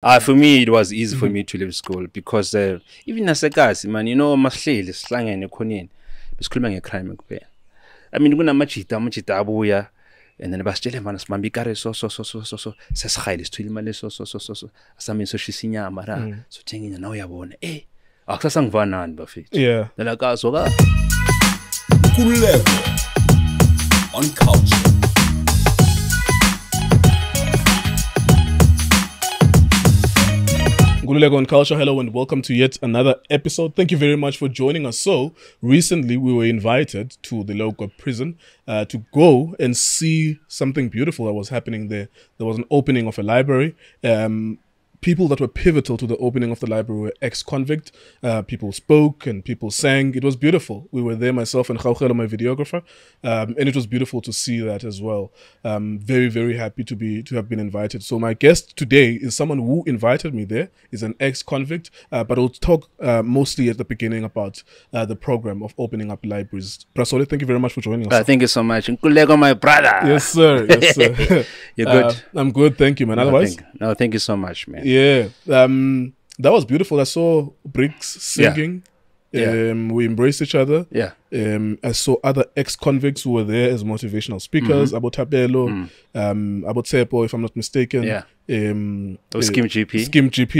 For me, it was easy for me to leave school because even as a guy, man, you know, masihleli sihlangene khoneni besikhuluma ngecrime kuphela. I mean, kunamajita abuya and then basitshele manje simamba ikare so sesihayile sithwile imali so asami so shisinyama ra so thenginya nawe uyabona akusasangivana nani bafethu. Yeah. Nalakazo ka Nkululeko on Cultr. Nkululeko on Cultr, hello and welcome to yet another episode. Thank you very much for joining us. So, recently we were invited to the local prison to go and see something beautiful that was happening there. There was an opening of a library. People that were pivotal to the opening of the library were ex-convict. People spoke and people sang. It was beautiful. We were there, myself and Cultr, my videographer, and it was beautiful to see that as well. Very, very happy to have been invited. So my guest today is someone who invited me there. Is an ex-convict, but we'll talk mostly at the beginning about the program of opening up libraries. Solly, thank you very much for joining us. thank you so much. Nkululeko, my brother. Yes, sir. Yes, sir. You're good. I'm good, thank you, man. Otherwise, thank you so much, man. Yeah, that was beautiful. I saw Bricks singing. Yeah. We embraced each other. Yeah. I saw other ex-convicts who were there as motivational speakers. About Tabelo, about Sepo, if I'm not mistaken. Yeah. Skim GP. Skim GP,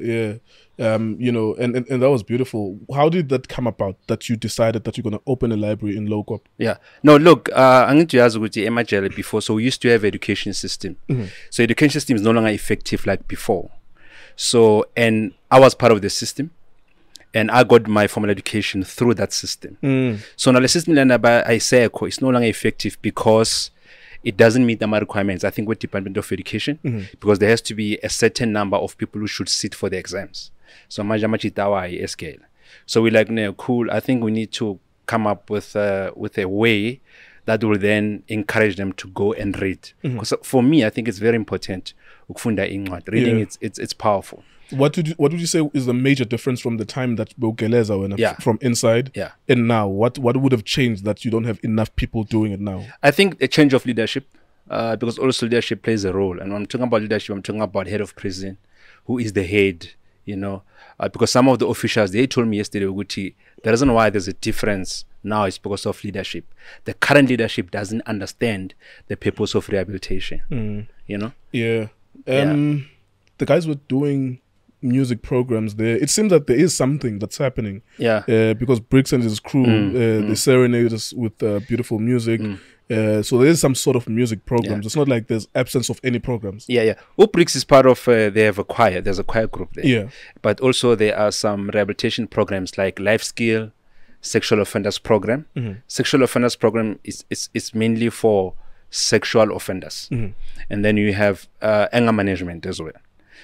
yeah. You know, and that was beautiful. How did that come about that you decided that you're going to open a library in Lokop? Yeah. No, look, I'm going to ask with the MHL before. So we used to have education system. So education system is no longer effective like before. So, and I was part of the system. And I got my formal education through that system. So now the system I say is no longer effective because it doesn't meet the requirements, I think, with Department of Education, because there has to be a certain number of people who should sit for the exams. So so we're like, no, cool. I think we need to come up with a way that will then encourage them to go and read. Because for me, I think it's very important. Reading, it's powerful. What would you say is the major difference from the time that Bogeleza went from inside and now? What would have changed that you don't have enough people doing it now? I think a change of leadership, because also leadership plays a role. And when I'm talking about leadership, I'm talking about head of prison, who is the head, you know. Because some of the officials, they told me yesterday, Uguti, the reason why there's a difference now is because of leadership. The current leadership doesn't understand the purpose of rehabilitation, you know? Yeah. The guys were doing music programs there. It seems that there is something that's happening. Yeah. Because Bricks and his crew, they serenade us with beautiful music. So there is some sort of music programs. It's not like there's absence of any programs. Yeah. Bricks is part of, they have a choir. There's a choir group there. Yeah. But also there are some rehabilitation programs like life skill, sexual offenders program. Sexual offenders program is mainly for sexual offenders. And then you have anger management as well.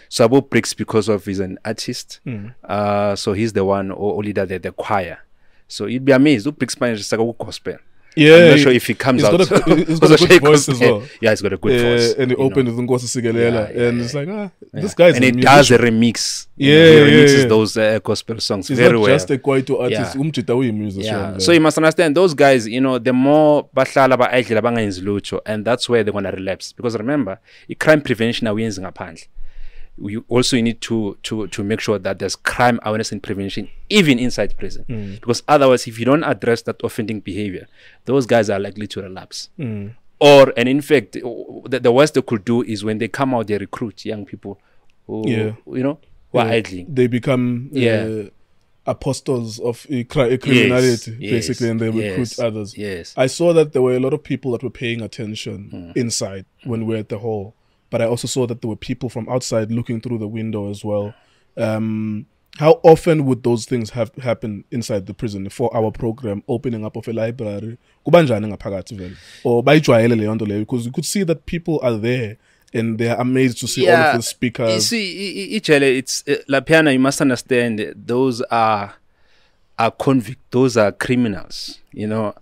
So Abu Bricks, because of he's an artist, so he's the one or leader there, the choir. So you'd be amazed. Bricks manages like a gospel. Yeah, I'm not sure if he comes out. He's got a good voice as well. Yeah, he's got a good voice. And he opened with Ngozi Sigelela, and it's like, this guy's and he does a remix. Yeah, he remixes those gospel songs he's very not well. just a kwaito artist. So you must understand, those guys, you know, the more bahlala ba aidlela bangayenzi lutho, and that's where they're gonna relapse. Because remember, crime prevention awenzi ngaphandle. We also need to make sure that there's crime awareness and prevention even inside prison, because otherwise, if you don't address that offending behavior, those guys are likely to relapse. And in fact, the worst they could do is when they come out, they recruit young people who you know, who are idling. They become apostles of criminality, basically, and they recruit others. I saw that there were a lot of people that were paying attention inside when we were at the hall. But I also saw that there were people from outside looking through the window as well. How often would those things happen inside the prison for our program, opening up of a library? Or because you could see that people are there and they're amazed to see all of the speakers. You see, it's Lapiana, you must understand, those are convicts, those are criminals, you know.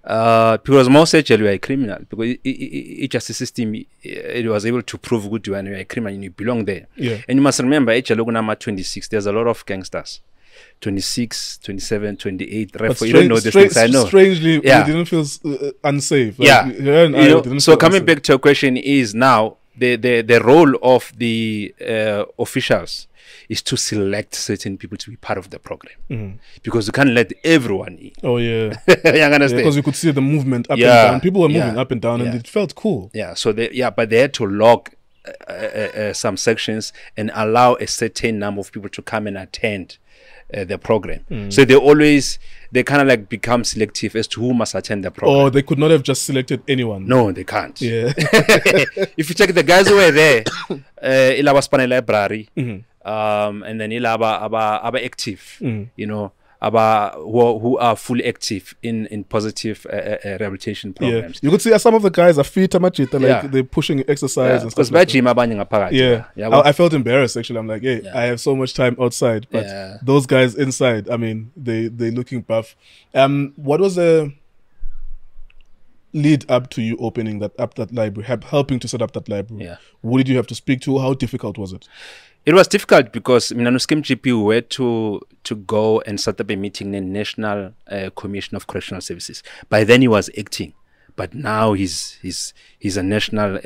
Because most actually you are a criminal, because each justice system it was able to prove good you are a criminal and you belong there. And you must remember, HLOGUNAMA 26, there's a lot of gangsters. 26, 27, 28. You don't know these things, I know. Strangely, you didn't feel unsafe. Like, so coming back to your question is now, the role of the officials is to select certain people to be part of the program, because you can't let everyone in. Oh yeah, You understand? because you could see the movement up and down. People were moving up and down, and it felt cool. Yeah, so but they had to log some sections and allow a certain number of people to come and attend the program. So they kind of like become selective as to who must attend the program. Oh, they could not have just selected anyone. No, they can't. Yeah. If you check the guys who were there, ilaba Spanish library, and then ilaba active, you know, who are fully active in positive rehabilitation programs. You could see some of the guys are fit, like they're pushing exercise and stuff. Because I felt embarrassed actually. I'm like, hey, I have so much time outside, but those guys inside, I mean, they're looking buff. What was the lead up to you opening that library, helping to set up that library? Who did you have to speak to? How difficult was it? It was difficult because Minanuskim GP were to go and set up a meeting in the National Commission of Correctional Services. By then he was acting, but now he's a national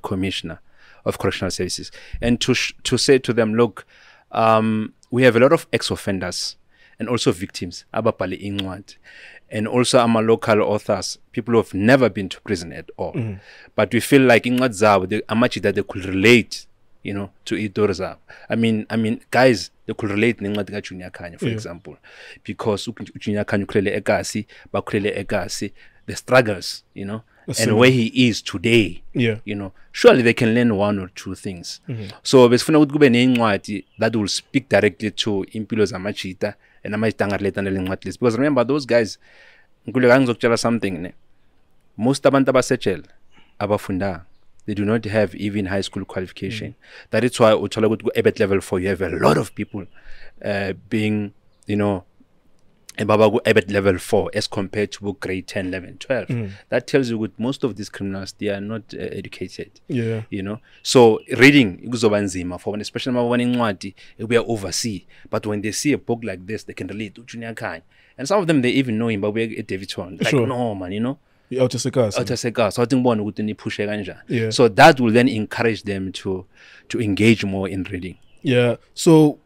commissioner of correctional services. And to say to them, look, we have a lot of ex-offenders and also victims, abapali inwad, and also our local authors, people who have never been to prison at all. But we feel like inwad zab, that they could relate, you know, to Idorza. I mean, guys, they could relate to Junior Kanye, for example, because Junior Kanye kulele egasi, bakulele egasi, the struggles, you know, and where he is today, you know, surely they can learn one or two things. So, that will speak directly to Impilo Zamachita and Amachita, because remember, those guys, something, most abantu abasejele abafunda, they do not have even high school qualification. That is why EBET level 4, you have a lot of people being, you know, EBET level 4 as compared to grade 10, 11, 12. That tells you that most of these criminals, they are not educated. You know, so reading, especially when we are overseas. But when they see a book like this, they can relate to Junior Kanye. And some of them, they even know him, but we're David Chon. Like, no, man, you know. So that will then encourage them to engage more in reading. So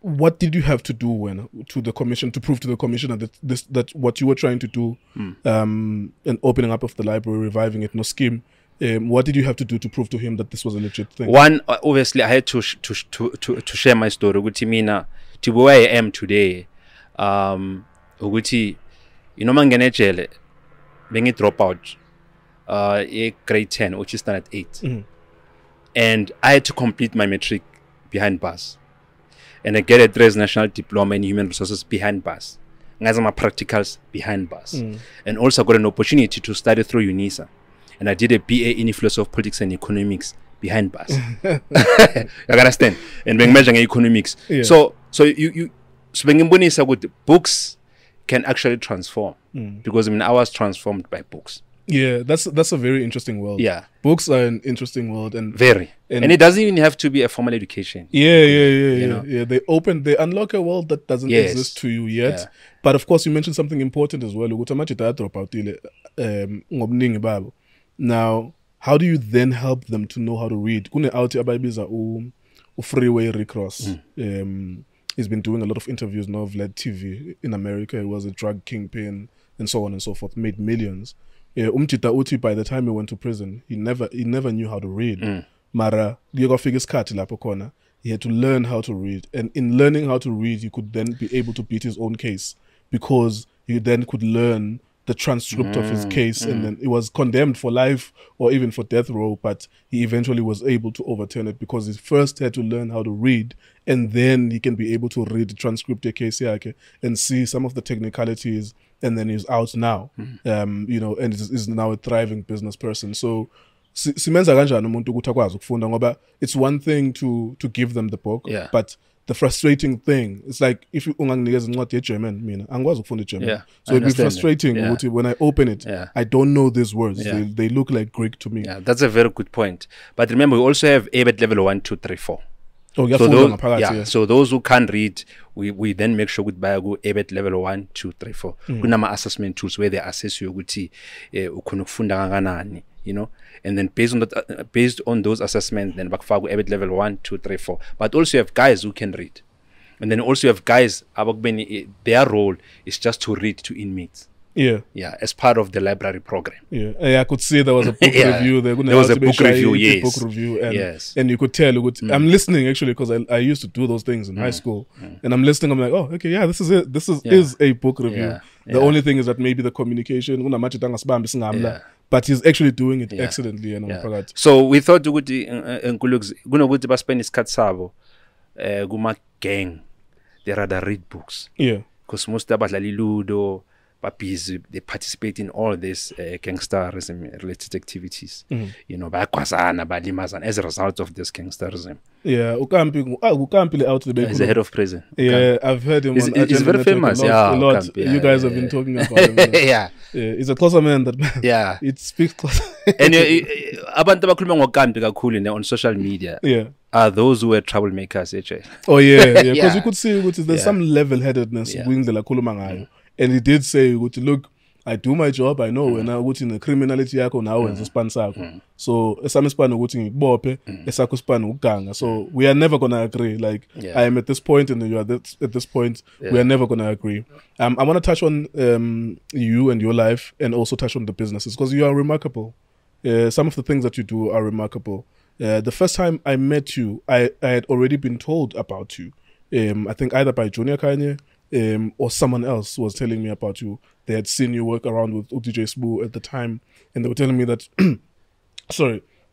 what did you have to do to the commission to prove to the commissioner that what you were trying to do and opening up of the library, reviving it, no scheme, what did you have to do to prove to him that this was a legit thing? One, obviously I had to share my story with Timina to where I am today. You know, being a dropout, grade 10, which is standard 8. And I had to complete my matric behind bars. And I get a transnational diploma in human resources behind bars. And I my practicals behind bars. And also got an opportunity to study through UNISA. And I did a BA in philosophy of politics and economics behind bars. You understand? And being measuring economics. So being good books can actually transform, because I mean I was transformed by books. That's a very interesting world. Books are an interesting world, and it doesn't even have to be a formal education. They unlock a world that doesn't exist to you yet. But of course you mentioned something important as well. Now, how do you then help them to know how to read? Freeway Recross. He's been doing a lot of interviews now, Vlad TV in America. He was a drug kingpin and so on and so forth, made millions. Umchita Uti, by the time he went to prison, he never knew how to read. Mara, he had to learn how to read. And in learning how to read, he could then be able to beat his own case, because he then could learn the transcript of his case, and then it was condemned for life or even for death row, but he eventually was able to overturn it because he first had to learn how to read, and then he can be able to read the transcript case and see some of the technicalities, and then he's out now, you know, and is now a thriving business person. So it's one thing to give them the book, but the frustrating thing, it's like if you German, so it'd be frustrating when I open it. I don't know these words. They look like Greek to me. That's a very good point. But remember, we also have EBET level 1, 2, 3, 4. So those who can't read, we then make sure with go EBET level 1, 2, 3, 4. Kunama assessment tools where they assess you you know, and then based on that, based on those assessments, then bakufaka EBIT level 1, 2, 3, 4. But also you have guys who can read, and then also you have guys their role is just to read to inmates. Yeah, as part of the library program. I could see there was a book review. There was a book review, yes. Book review, and you could tell. I'm listening actually because I used to do those things in high school, and I'm listening. I'm like, oh, okay, yeah, this is it. This is a book review. The only thing is that maybe the communication, but he's actually doing it excellently. And so we thought Nkululeko baspend isikhathi sabo kuma gang. They rather read books. Because most abadlali ludo, busy, they participate in all this gangsterism related activities. You know, as a result of this gangsterism. Ukampi out the he's the head of prison. I've heard him. He's very famous. A lot. You guys have been talking about him. He's a closer man. It speaks closer. And abantu abakhuluma ngokampi kakhulu on social media. Are those who were troublemakers, HJ? Oh yeah, because you could see there's some level-headedness and he did say, look, I do my job, I know when I in the criminality now and so so we are never gonna agree. Like I am at this point and you are at this point, we are never gonna agree. I want to touch on you and your life, and also touch on the businesses, because you are remarkable. Some of the things that you do are remarkable. The first time I met you, I had already been told about you. I think either by Junior Kanye or someone else was telling me about you. They had seen you work around with DJ Sbu at the time, and they were telling me that,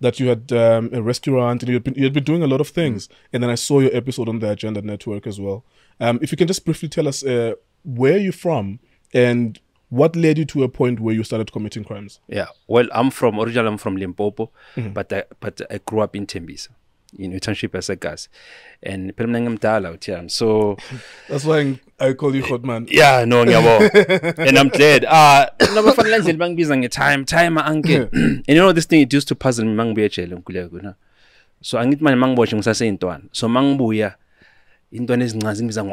that you had a restaurant and you had been doing a lot of things. And then I saw your episode on the Agenda Network as well. If you can just briefly tell us where you're from and what led you to a point where you started committing crimes? Yeah, well, originally I'm from Limpopo, but I grew up in Tembisa, in internship as a gas, and so that's why I call you hot man. Yeah, no, and I'm glad. Time, uncle. And you know this thing, it used to puzzle me. So I need my mangboshing sase so mangbuya.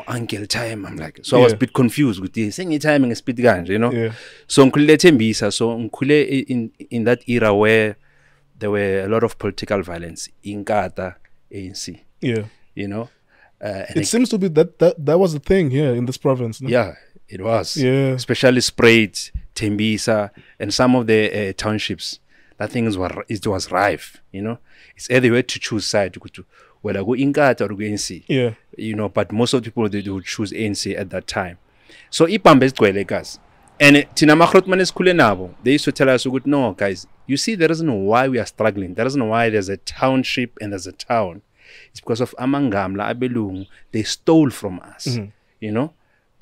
Uncle time. I'm like, so I was a bit confused with this. Saying timing is speed gun, you know. So in that era where there were a lot of political violence in Kata, ANC. You know. It seems to be that was the thing here in this province. No? Yeah, it was. Especially Sprayed, Tembisa, and some of the townships. That things it was rife, you know. It's either way to choose side. Well, I go in Kata or go ANC. You know, but most of the people, they would choose ANC at that time. So ipambe is and tina makrotman is kulenabo. They used to tell us, no guys, you see the reason why we are struggling, the reason why there's a township and there's a town, it's because of amangamla abelung. They stole from us. You know,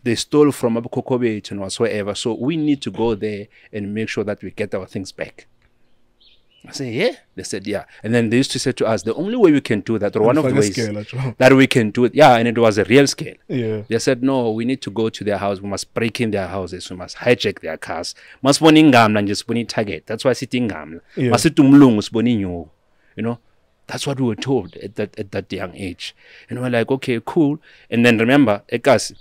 they stole from Abukokobeit and whatsoever. So we need to go there and make sure that we get our things back. I say, yeah. They said, yeah. And then they used to say to us, the only way we can do that, or one of the ways that we can do it, and it was a real scale. They said, no, we need to go to their house. We must break in their houses. We must hijack their cars. Must sponi ngamla and just sponi target. That's why sitting ngamla. Must sit umlungu sponi nyo. You know, that's what we were told at that young age. And we're like, okay, cool. And then remember, ekas,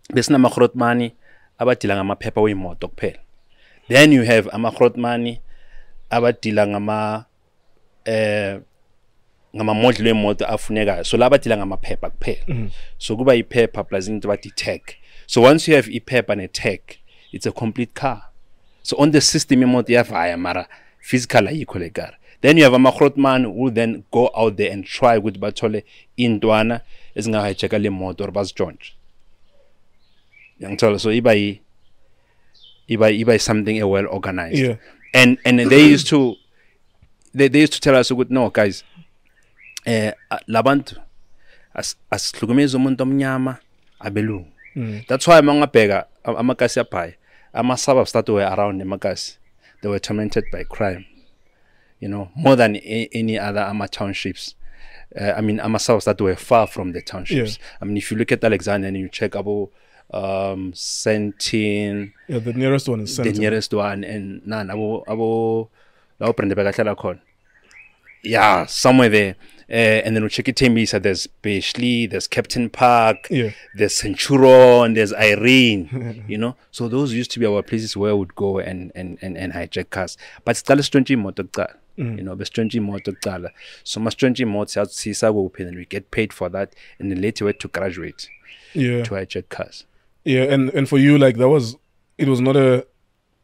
there's na makrotmani abatila ngama paper we moto kuphela. Then you have amakrotmani abadila ngama modlo emoto afuneka, so labadila ngama phepha kuphela. So kuba iphepha plus into bathi tag. So once you have iphepha and a tag, it's a complete car. So on the system emoto yavaya mara physical ayikho le car. Then you have a makrotman who then go out there and try with bathole intwana ezingahijack le moto or bas joint. So iba something well organized. And they used to tell us, no guys, labantu asihlukumeza umuntu omnyama abelungu. That's why amangabheka amakasi aphayi, ama-suburbs that were around emakasi, they were tormented by crime, you know, more than any other townships. I mean, suburbs that were far from the townships. I mean, if you look at Alexander and you check about Sentin, the nearest one is Sentin. The nearest one, and somewhere there. And then we check it Tembisa, there's Bashley, there's Captain Park, Yeah. there's Centurion, there's Irene, you know. So those used to be our places where I would go and hijack cars. But still strange motor car. You know, strange motor car. So my strange motor open and we get paid for that, and then later we had to graduate Yeah. to hijack cars. Yeah, and for you, like, it was not a,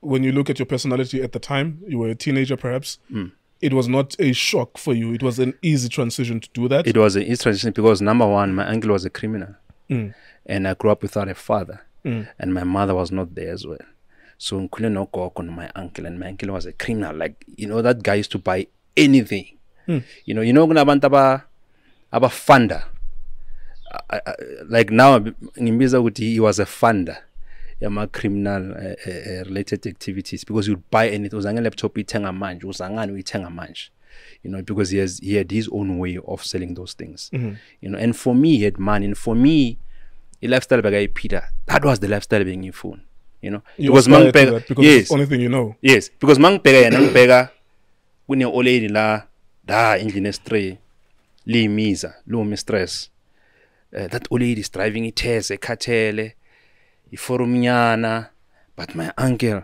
when you look at your personality at the time, you were a teenager perhaps, it was not a shock for you. It was an easy transition to do that. It was an easy transition because number one, my uncle was a criminal, and I grew up without a father, and my mother was not there as well. So Nkululeko Nkewu, my uncle, and my uncle was a criminal. Like, you know, that guy used to buy anything. You know, kuna aba funder. Like now, he was a funder. My criminal related activities, because you'd buy anything. Uzanga laptop ithenga manje, uzangani uyithenga manje. You know, because he had his own way of selling those things. You know, and for me, he had money. And for me, the lifestyle bagay Peter, that was the lifestyle being in phone. You know, You because aspire to Mankga, that because yes, it's the only thing you know. yes, because Mankga when you old lady la da engine stray, li misa, low mistress. That old lady is driving it has a cartel. But my uncle,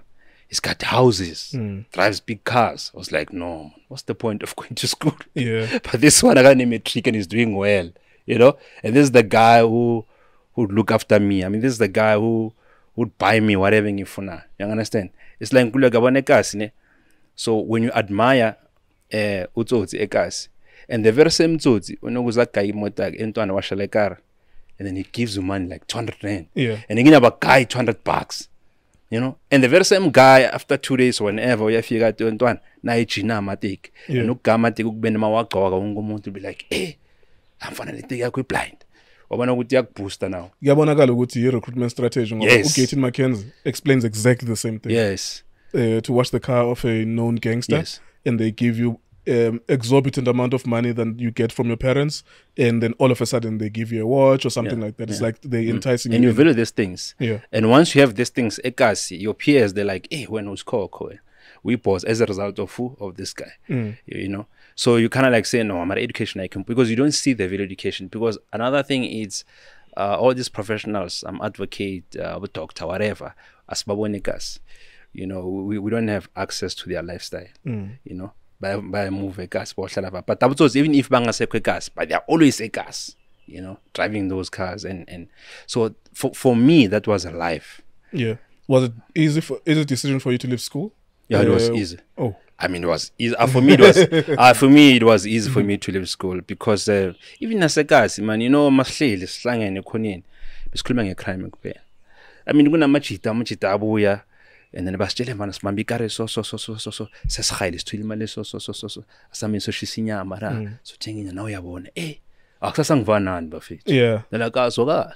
he's got houses, drives big cars. I was like, no, what's the point of going to school? Yeah. But this one, I got him a trick and he's doing well, you know. And this is the guy who would look after me. I mean, this is the guy who would buy me whatever you for now. You understand? It's like so when you admire utsotsi ekas, and the very same tsotsi, when was that guy motak into an washalekar. And then he gives you money like 200 rand. Yeah. And again, about guy $200, you know. And the very same guy, after 2 days, whenever you figure out to na ichina matik, and look gamatik ukbena mawaka waka be like, hey, I'm finally blind. Or when I would booster now. Yabonakala ukuthi recruitment strategy. Yes. Gaten Mackenzie explains exactly the same thing. Yes. To wash the car of a known gangster, Yes. and they give you exorbitant amount of money than you get from your parents, and then all of a sudden they give you a watch or something like that. It's like they enticing And you. you value these things. Yeah. And once you have these things, your peers, they're like, hey, when was call? We pause as a result of who? Of this guy. You know? So you kind of like say, no, I'm at education, I can, because you don't see the value education. Because another thing is, all these professionals, advocate, doctor, whatever, as babonikas, you know, we don't have access to their lifestyle, you know. By move a gas, but even if banga say gas, but they are always a gas, you know, driving those cars, and so for me that was a life. Yeah. Was it easy decision for you to leave school? Yeah, it was easy. Oh, I mean, it was easy. For me, it was easy for me to leave school because even as a gas, man, you know, mahleli slang and economy, besikhuluma ngecrime kuphela. I mean, kunamachita abuya. And then basitshele manje simambikare so sesihayile sithwile imali so asami so shisinya mara so thenginya nawe uyabona akusasangvanani bafethu yeah. nelakazokala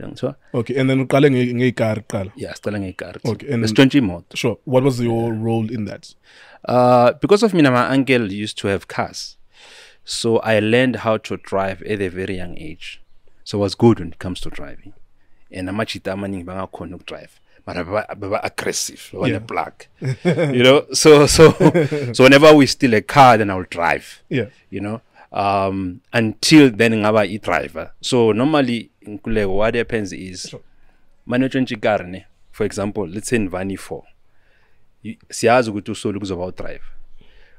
ngithiwa. Okay, and then uqale ngecar qala. Yeah, sicala ngecar. Okay, and then imoto. Sure. What was your role in that? Because of me, my uncle used to have cars, so I learned how to drive at a very young age. So I was good when it comes to driving, and amachita amaningi bangakhona ukudrive. But I'm aggressive on the black, you know. So whenever we steal a car, then I'll drive. Yeah. You know. Until then, ngaba a driver. So normally, in Nkululeko, what happens is, sure. For example, let's say in Vani 4, siyazi ukuthi uSolly kuzoba drive.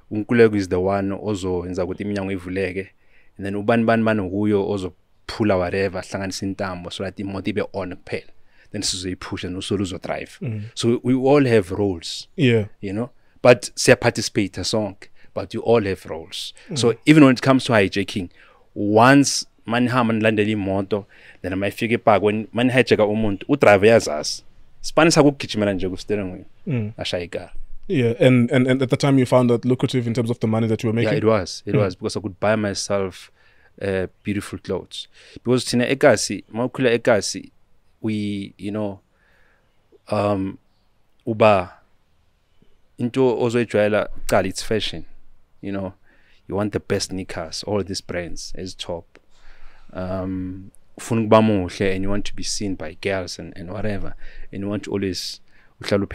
Nkululeko is the one also enza ukuthi iminyango ivuleke, and then ubani huyo also pull whatever, hlanganisa intambo so that imoto ibe on kuphela. Then Suzy push and also drive. So we all have roles. Yeah. You know? But say participate a song, but you all have roles. So even when it comes to hijacking, once man landeli moto, then I might figure back when man hijack umuntu, driver yazas. Spanish hakugijimela nje ku steering wheel. Ashayika. Yeah, and at the time you found that lucrative in terms of the money that you were making? Yeah, it was because I could buy myself beautiful clothes. Because tina ekasi, mawukula ekasi, we, you know, uba into also it's fashion, you know, you want the best sneakers, all these brands is top. And you want to be seen by girls and whatever, and you want to always every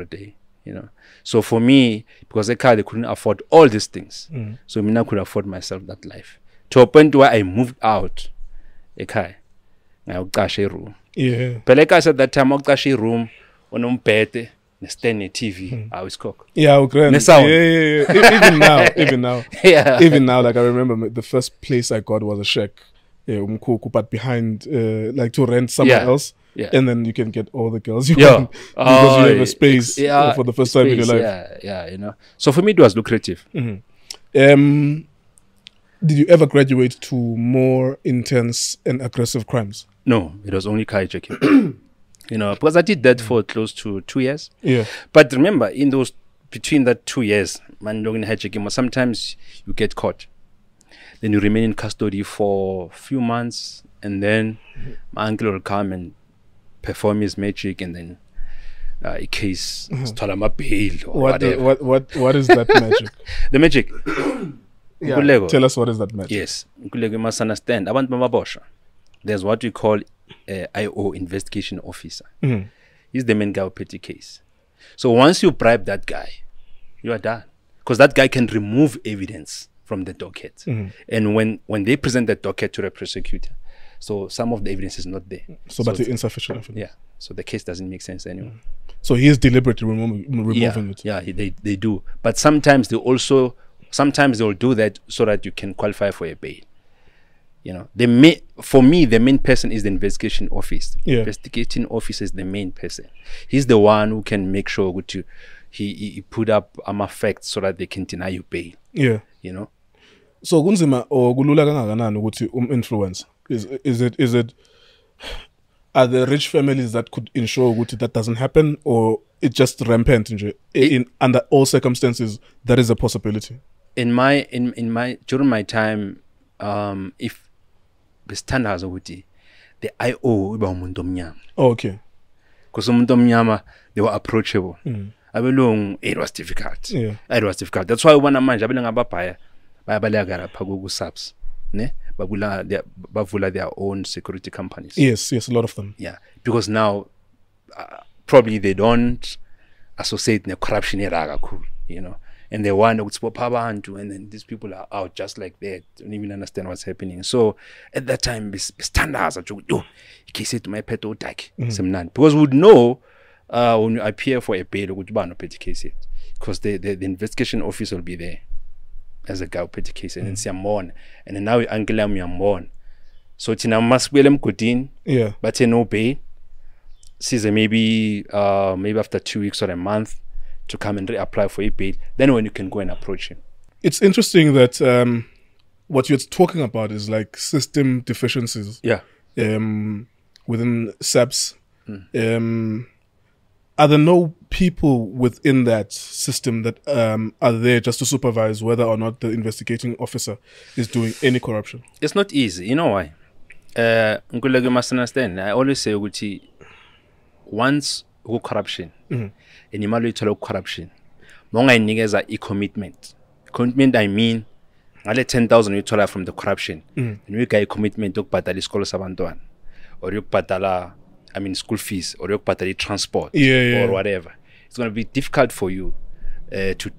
day, you know. So for me, because they couldn't afford all these things, so I could afford myself that life. To a point where I moved out, I room. Yeah. But like I said, that time I room on bed, stand TV. I was cook. Yeah, okay. Yeah. Even now. Yeah. Even now, like I remember the first place I got was a shack. Yeah, but behind, like to rent somewhere else. Yeah. And then you can get all the girls you want because you have a space for the first time in your life. Yeah, you know. So for me, it was lucrative. Did you ever graduate to more intense and aggressive crimes? No, it was only carjacking. You know, because I did that for close to 2 years. Yeah. But remember, in those between that 2 years, man, hijacking, sometimes you get caught. Then you remain in custody for a few months, and then my uncle will come and perform his magic, and then a case my bail or whatever. What is that magic? The magic. Yeah. Tell us what is that magic. Yes. You must understand. There's what we call IO, investigation officer. He's the main guy who petty case. So once you bribe that guy, you are done. Because that guy can remove evidence from the docket. And when they present the docket to the prosecutor, so some of the evidence is not there. So but the insufficient evidence. Yeah. So the case doesn't make sense anymore. So he is deliberately removing it. Yeah, they do. But sometimes they'll do that so that you can qualify for a bail. You know, for me, the main person is the investigation office. Yeah. Investigating officer is the main person. He's the one who can make sure he put up facts so that they can deny you bail. Yeah. You know. So kunzima or kulula kangakanani ukuthi influence is it are there rich families that could ensure that doesn't happen, or it's just rampant in under all circumstances that is a possibility? In my during my time, if the standards of the IO iba umuntu omnyama. Oh, okay. Because umuntu omnyama, they were approachable. Abelungu, it was difficult. Yeah. It was difficult. That's why ubona manje abelungu ababhaya bayabaleka lapha ku subs, ne? Bavula their own security companies. Yes, a lot of them. Yeah, because now probably they don't associate the corruption era, you know, and they want to spot abantu, and then these people are out just like that, don't even understand what's happening. So at that time, standards are to my pet because we would know when you appear for a bail, because the investigation officer will be there as a guy petty case, and then Siamon, and then now Angelam Yamon. So Tina must William Coutin, but no bail. Caesar maybe after 2 weeks or a month to come and reapply for a bail. Then when you can go and approach him. It's interesting that what you're talking about is like system deficiencies. Yeah. Within SAPS. Are there no people within that system that are there just to supervise whether or not the investigating officer is doing any corruption? It's not easy. You know why? Nkululeko must understand. I always say, once corruption, and you might corruption, monga inigeza commitment. Commitment, I mean, I 10,000 you told from the corruption, and you get a commitment to patali school sabantuan, or you patala. School fees, or you pay transport, or whatever. It's going to be difficult for you to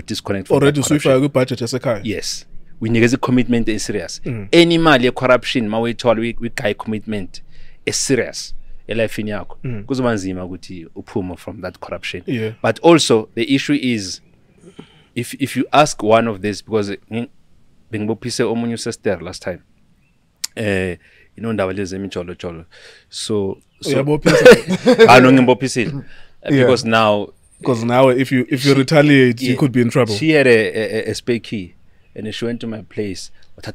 disconnect from already. So if I go budget as a car, yes, we need a commitment is serious. Any mali corruption, ma we told we kai commitment is serious. Because manzima guti upumo from that corruption. Yeah. But also the issue is, if you ask one of this, because Bingbo Pise Omunyu sister last time. You know cholo. So because now if you retaliate, you could be in trouble. She had a spare key, and she went to my place. So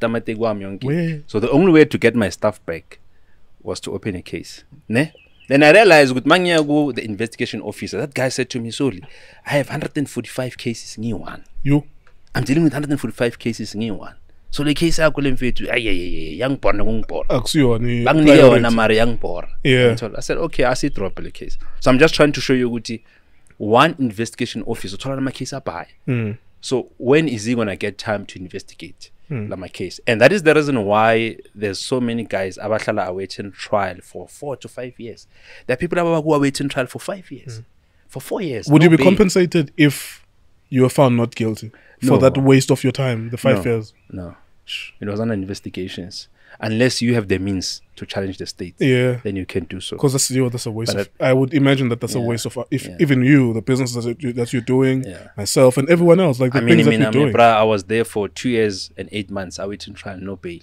the only way to get my stuff back was to open a case. Ne? Then I realized with Manyago, the investigation officer, that guy said to me, Solly, I have 145 cases in one. I'm dealing with 145 cases in one. So the case I couldn't fit to young porn. Yeah. So I said, okay, I see drop the case. So I'm just trying to show you Guti, one investigation officer told my case up high. So when is he gonna get time to investigate my case? And that is the reason why there's so many guys are waiting trial for 4 to 5 years. There are people who are waiting trial for 5 years. for 4 years. Would no you be bail. compensated if you were found not guilty for No. that waste of your time, the 5 No. years? No, it was under investigations. Unless you have the means to challenge the state, Yeah. then you can do so. Because that's a waste But of. I would imagine that's a Yeah. waste of. If Yeah. even you, the business that you're doing, Yeah. myself, and everyone else, like the things that you're doing. I was there for 2 years and 8 months. I waited trial, no bail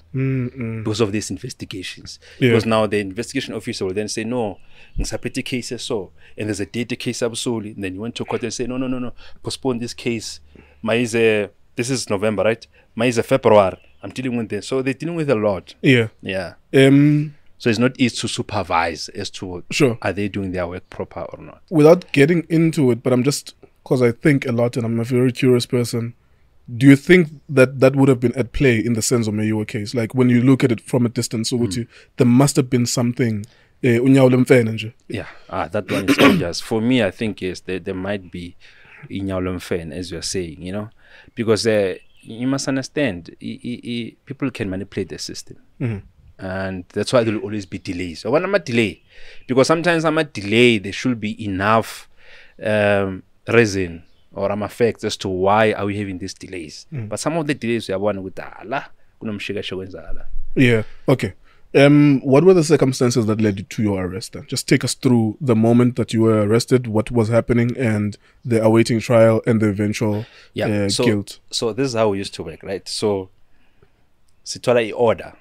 because of these investigations. Yeah. Because now the investigation officer will then say, no, ngisaphethe cases so, and there's a data case absolutely. And then you went to court and say, no, postpone this case. This is November, right? Is February. I'm dealing with this. So they're dealing with a lot. Yeah. Yeah. So it's not easy to supervise as to Sure. are they doing their work proper or not. Without getting into it, but I'm just because I think a lot, and I'm a very curious person. Do you think that would have been at play in the sense of Mayiwa case? Like when you look at it from a distance, so there must have been something. Yeah, that one is obvious. For me, I think yes, there might be Inyawlo Mfene, as you're saying, you know, because you must understand, people can manipulate the system. And that's why there will always be delays. So when I'm a delay, because sometimes I'm a delay, there should be enough reason or effects as to why are we having these delays. But some of the delays we have one with Allah. Yeah. Okay. What were the circumstances that led you to your arrest then? Just take us through the moment that you were arrested, what was happening, and the awaiting trial and the eventual guilt. So this is how we used to work, right? So sithola i-order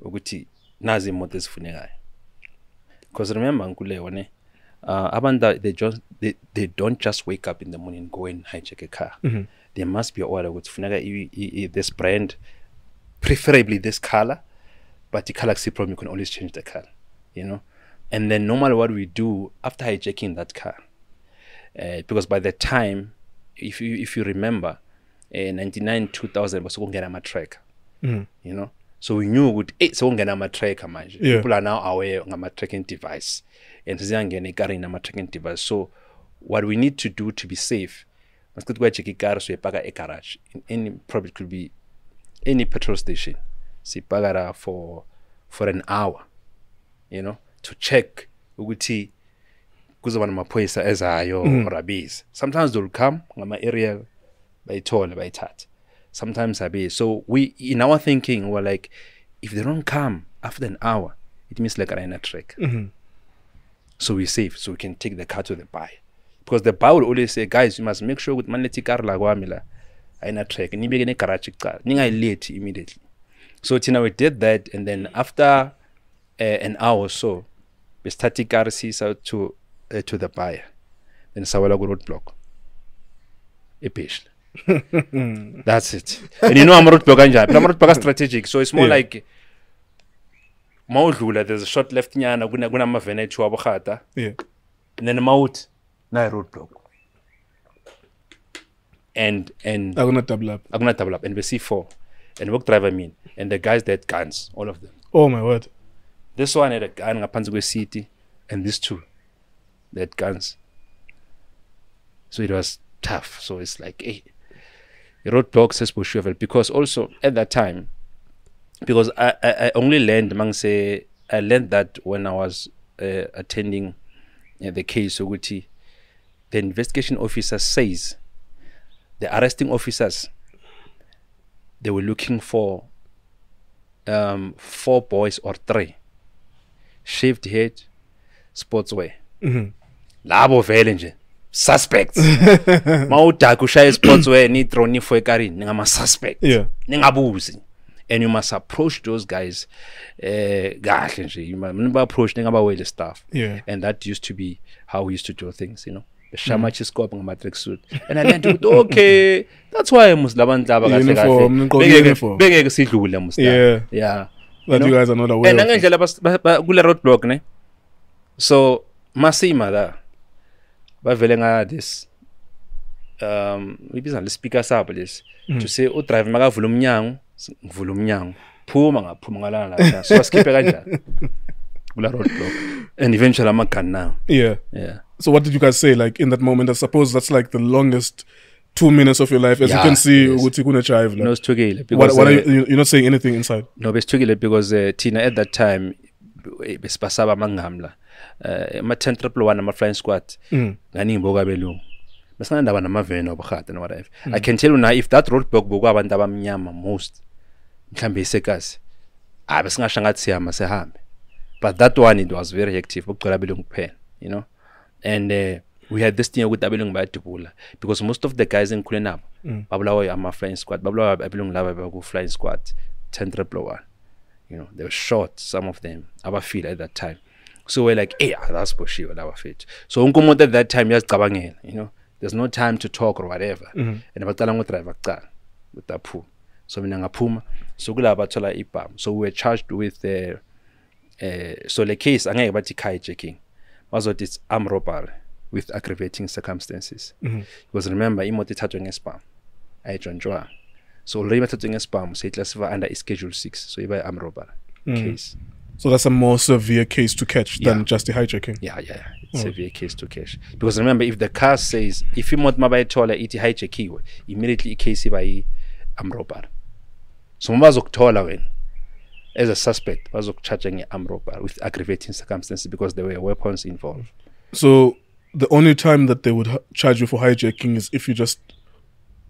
ukuthi nazi imoto ezifunekayo. Because remember Nkululeko ne abantu they don't just wake up in the morning and go and hijack a car. There must be an order ukuthi funeka this brand, preferably this color. But the color problem, you can always change the color, you know. And then normally what we do after hijacking that car, because by the time, if you remember, 99, 2000 was going to get a tracker, you know. So we knew it's going to get a tracker. People are now aware of a tracking device, and so they are getting a tracking device. So what we need to do to be safe, let's go check a car so you park a garage in any, probably could be any petrol station. Sipagara for an hour, you know, to check ukuthi kuzobana maphoyisa ezayo or abese. Sometimes they'll come ngama area bayithole bayithatha. Sometimes abese. So we in our thinking we're like, if they don't come after an hour, it means like a track. So we're safe, so we can take the car to the buyer. Because the buyer will always say, guys, you must make sure with manleti car la gwamila aina track. Nibeke ne garage car. Ninga late immediately. So Tina, we did that, and then after an hour or so, we started RCs out to the buyer. Then Sawala go roadblock. That's it. And you know I'm roadblock anja. But I'm roadblock strategic, so it's more like Maudlula. There's a short left nyana. Guna mavene chua bokhata. Yeah. And then Maut na roadblock. And I'm gonna double up. And we see 4. And work driver mean, and the guys that guns, all of them. Oh my word! This one had a gun ngaphansi city, and these 2, they had guns. So it was tough. So it's like, hey, roadblocks says Bushuvel, because also at that time, because I only learned I learned that when I was attending the case Uguti, the investigation officer says the arresting officers, they were looking for 4 boys or 3. Shaved head, sportswear. Labo vele nje. Suspects. Mawuda kushaya sportswear ni drone for ekarini ngama suspect. Yeah. Ningabuzi. And you must approach those guys kahle nje. You must approach ngabawele staff. Yeah. And that used to be how we used to do things, you know. The shamachi scope ngama track suit. And I learned okay, that's why Musliman laba kahle kahle. Bengeke sidlule Muslim. Yeah. But you guys are not aware. And ngendlela kule roadblock ne. So masima la bavele nga this ibiza le speaker sabo lesi to say u driver makavula umnyango ngivula umnyango phuma ngalana la so skip kanjani kula roadblock and eventually I'm a gun now. Yeah. So what did you guys say like in that moment? I suppose that's like the longest 2 minutes of your life, as you can see. Yes. No, it's because what are you're not saying anything inside. No, it's because Tina at that time besipasaba mangamla ma 10-1 ama flying squad ngani ngiboka belungu besingandaba namaveno obukhata no whatever. I can tell you now, if that roadblock bokwabantu abamnyama most mhlambe isekazi besingasho ngathi siyama sehambe, but that one it was very active ukugcela belungu kuphela, you know. And we had this thing with abelungu bayadubula because most of the guys in Nkululeko babulawa ama flying squad, babulawa abelungu laba baku flying squad 10-1. You know, they were short, some of them, our feel at that time. So we're like, hey, that's bullshit, our fit. So unkumuntu at that time, you know, there's no time to talk or whatever. And about driver with that pool. So we ngapuma, so kula bathola ibam. So we were charged with so the case angeke bathi hijacking. Was what it's armed robbery with aggravating circumstances. Because remember, imoto ithathwe ngespam. Ayijonjwa. So already mathathwe ngespam, so it classify under Schedule 6. So iba armed robbery case. So that's a more severe case to catch than just the hijacking. Yeah. It's a severe case to catch. Because remember, if the car says, if you want my toilet, iti hijacking, immediately case by armed robbery. So mabazokuthola when as a suspect bazokcharging armed robbery with aggravating circumstances because there were weapons involved. So the only time that they would charge you for hijacking is if you just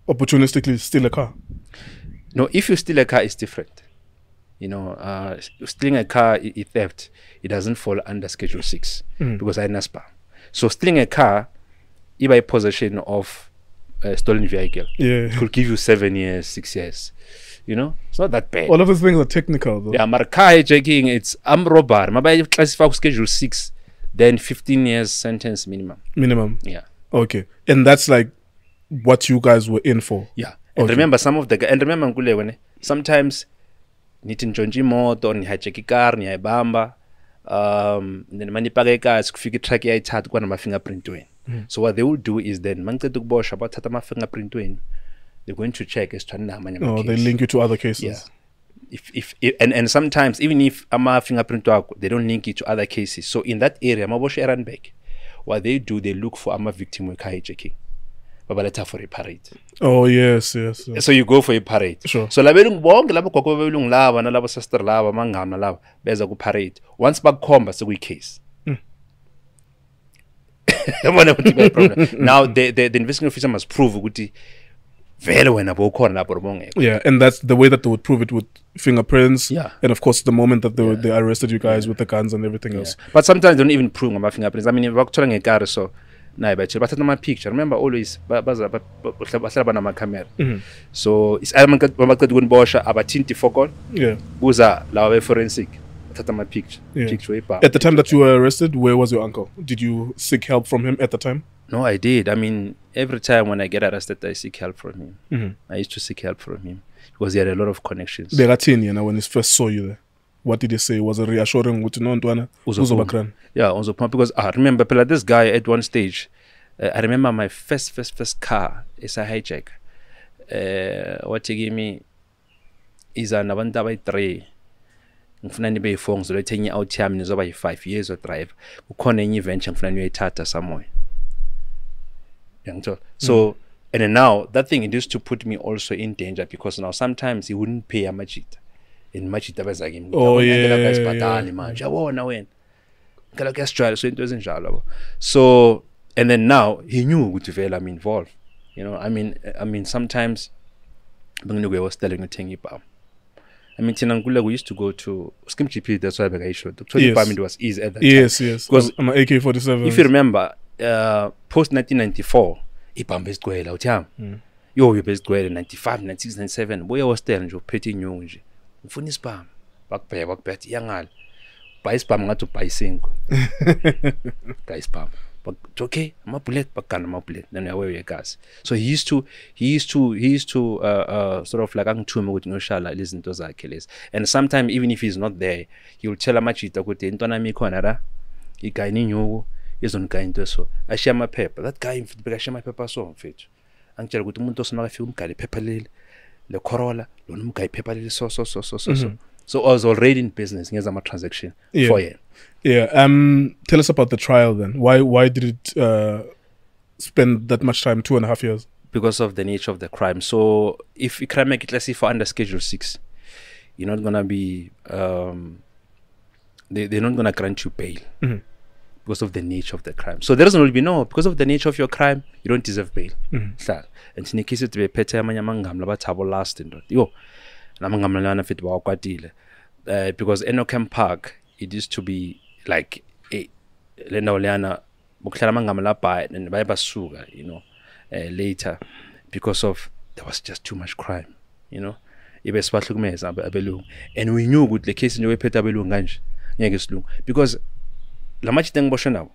opportunistically steal a car. No, if you steal a car, it's different. You know, stealing a car, theft, it doesn't fall under Schedule 6 because I NASPA. So stealing a car, if by possession of a stolen vehicle, it could give you 7 years, 6 years. You know, it's not that bad. All of those things are technical, though. Yeah, but car hijacking, it's armed robbery. Maybe classify Schedule 6, then 15 years sentence minimum. Minimum. Yeah. Okay, and that's like what you guys were in for. Yeah. And remember, some of the guys, and remember, Nkululeko, sometimes nithi ntshontsha imoto nihijack icar niyayibamba then manipaka icars kufika itrack iyayithatha kwanama fingerprint wenu. So what they will do is then mangiceda ukubosha bathatha ama fingerprint wenu, they're going to check esithwana namanye ama case. They link you to other cases. Yeah. If and sometimes even if ama fingerprint wakho they don't link it to other cases, so in that area mabosha run back, what they do, they look for ama victim we car hijacking babaleta for a parade. Oh yes. So you go for a parade. Sure. So labelungu bonke labo gogo babelungu laba nalabo sister laba mangama laba beza ku parade. Once bakhomba sekuyi case. Now the investigating officer must prove ukuthi vele wena bokhona lapho bongekho. Yeah, and that's the way that they would prove it with fingerprints. Yeah. And of course the moment that they arrested you guys with the guns and everything else. But sometimes they don't even prove ngama fingerprints. I mean if bakuthola ngekari so naye bathi bathatha ama picture. Remember always bahlala banama camera. So it's amaqeda kunibosha abathinti fokol. Yeah. Buza lawa be forensic. Bathatha ama picture. At the time that you were arrested, where was your uncle? Did you seek help from him at the time? No, I did. I mean, every time when I get arrested, I seek help from him. I used to seek help from him because he had a lot of connections. Begatini, when he first saw you there, what did he say? Was it reassuring? Yeah, because I remember this guy at one stage. I remember my first car is a hijack. What he gave me is an Avanta by 3. Ngifuna nibe ifongs lo thenye out yami nizoba yi5 years of drive. Kukhona enye venture ngifuna niyoyithatha somewhere. So and then now that thing it used to put me also in danger because now sometimes he wouldn't pay a machita. In machita beza game. Oh yeah. Manje yabona wena. Ngala kuyastrike so into ezinjalo. So and then now he knew ukuthi vele I'm involved. You know, I mean sometimes bengikwe was telling ngithenga ibhamu. I mean, we used to go to Skim GP, that's why I showed. The 20 it was easy at that time. Yes. Because I'm an AK-47. If you remember, post 1994, Ipam based go out yam. You based go 95, 96, 97. Boy, I was telling you, petty new. Funi spam. Back bet yangal. Buy spam nga to buy sing. Guys spam. But okay, I'm a bullet, but can I'm a bullet. Then I wear your gas. So he used to sort of like listen to Achilles. And sometimes even if he's not there, he will tell a machita kuti intona mi konara. He guy ni nyogo is on kind so. I share my paper. That guy I share my paper so fit. And tell kuti umuntu osona film kali paper lile le Corolla, lo numkai paper lile so. So I was already in business. Here's my transaction for you. Yeah. Tell us about the trial then. Why did it spend that much time, 2.5 years? Because of the nature of the crime. So if you can make it, let's say for under Schedule 6, you're not gonna be they're not gonna grant you bail because of the nature of the crime. So the reason will be no, because of the nature of your crime, you don't deserve bail. And in the case of the pete amanyamangam laba tabo last in yo namangamlana fit ba kwatile. Because Enokem Park, it used to be like a lena oleana bukhla mangamla ba and bayabasuka, you know, later because of there was just too much crime, you know. And we knew good the case in the way because la much thing now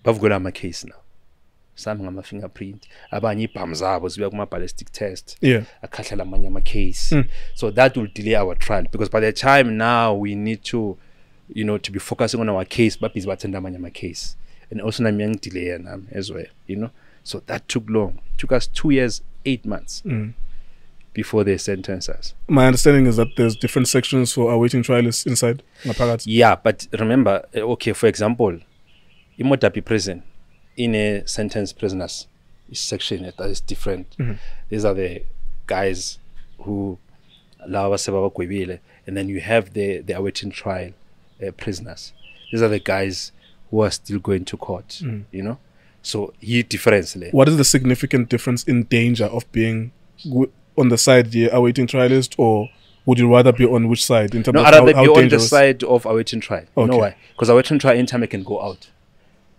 I've got my case now. Some of my fingerprint, abanye pamza was my ballistic test. Yeah, a my case. So that will delay our trial because by the time now we need to, you know, to be focusing on our case, but is what my case, and also I'm young delay as well, you know. So that took long. It took us 2 years, 8 months. Before they sentence us. My understanding is that there's different sections for awaiting trialists inside Ngaphakathi. Yeah, but remember, okay, for example, in Modapi prison, in a sentence prisoners section that is different. These are the guys who allow us and then you have the awaiting trial prisoners. These are the guys who are still going to court, you know. So he difference. What is the significant difference in danger of being on the side the awaiting trialist, or would you rather be on which side in terms of I'd rather how be on dangerous? the side of awaiting trial. Okay. You know why? Because awaiting trial, anytime it can go out.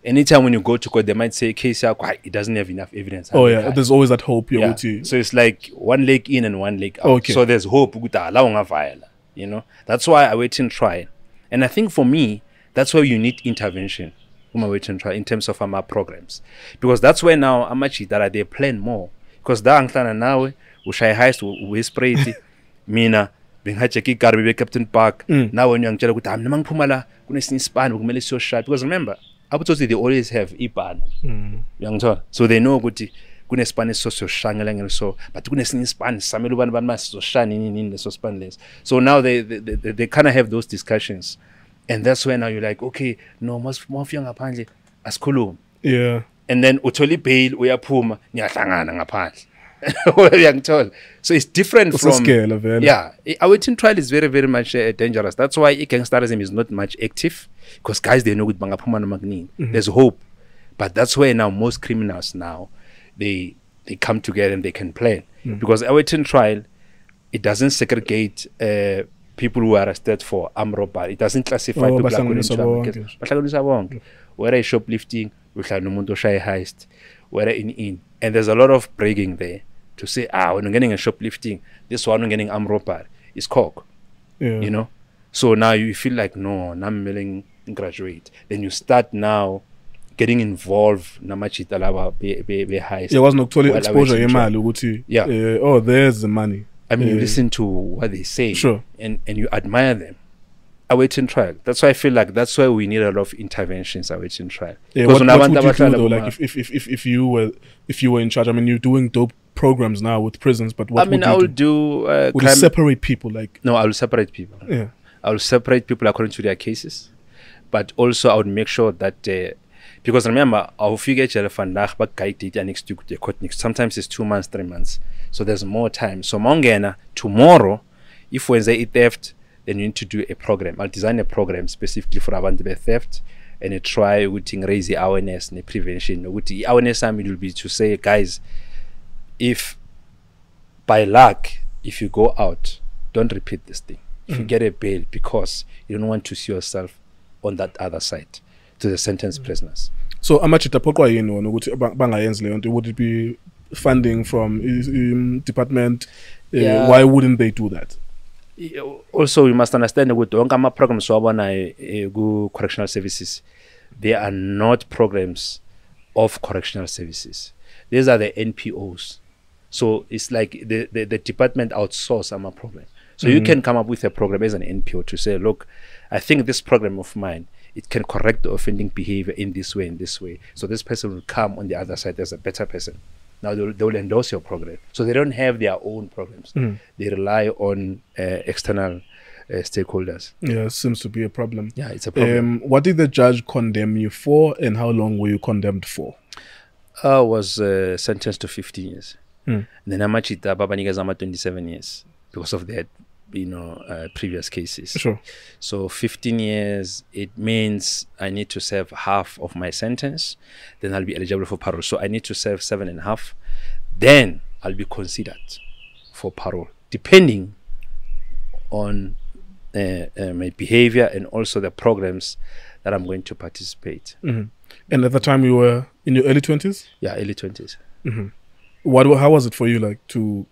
Anytime when you go to court, they might say case it doesn't have enough evidence. Oh yeah, there's always that hope. Yeah. So it's like one leg in and one leg out. Okay. So there's hope. You know, that's why awaiting trial. And I think for me, that's why you need intervention from awaiting trial in terms of our programs, because that's where now that they plan more. Because da now ushay heist we spray mina bengacheki garbi be Captain Park now when you ngitshela ukuthi ami noma ngiphumala kunesinye ispan kumele siyoshaya, because remember abutsotsi they always have ipan uyangithola, so they know ukuthi kunespan esiyoshangela ngeliso but kunesinye ispan samela ubani bani masizoshaya nini leso span less. So now they kind of have those discussions, and that's when now you're like, okay, no mafika ngaphandle asikhuluma. Yeah, and then utholi bail uyaphuma niyahlangana ngaphandle. So it's different from scale of it. Yeah, awaiting trial is very, very much dangerous. That's why gangsterism is not much active, because guys they know with bangapuma no magni. There's hope, but that's where now most criminals now they come together and they can plan, because awaiting trial it doesn't segregate people who are arrested for armed robbery. It doesn't classify people like whether it's shoplifting, heist, whether in, and there's a lot of bragging there. To say, when you're getting a shoplifting, this one getting armed robbery is cock. Yeah. You know? So now you feel like, no, I'm willing to graduate. Then you start now getting involved. Be high. There was no total exposure. Yeah. Oh, there's the money. I mean, you listen to what they say. Sure. And you admire them. Awaiting trial. That's why I feel like that's why we need a lot of interventions awaiting trial. Yeah, what would you do though? Like if you were in charge? I mean, you're doing dope programs now with prisons, but what would you I would do would you separate people? Like no, I will separate people. Yeah, I will separate people according to their cases, but also I would make sure that because remember, our figure next to the court next. Sometimes it's 2 months, 3 months, so there's more time. So mongena tomorrow, if Wednesday theft, then you need to do a program. I'll design a program specifically for abantu theft, and try to raise the awareness and the prevention. The awareness will be to say, guys, if by luck, if you go out, don't repeat this thing. If you get a bail, because you don't want to see yourself on that other side to the sentenced prisoners. So would it be funding from department? Yeah. Why wouldn't they do that? Also, you must understand that programs correctional services, they are not programs of correctional services. These are the NPOs. So it's like the department outsource a program. So you can come up with a program as an NPO to say, look, I think this program of mine, it can correct the offending behavior in this way, in this way. So this person will come on the other side as a better person. Now they will endorse your program. So they don't have their own programs. They rely on external stakeholders. Yeah, seems to be a problem. Yeah, it's a problem. What did the judge condemn you for, and how long were you condemned for? I was sentenced to 15 years. And then Amachita Babaniga Zama 27 years because of that previous cases. Sure. So 15 years, it means I need to serve half of my sentence, then I'll be eligible for parole. So I need to serve 7.5, then I'll be considered for parole, depending on my behavior and also the programs that I'm going to participate. And at the time you were in your early 20s? Yeah, early 20s. How was it for you, like, to,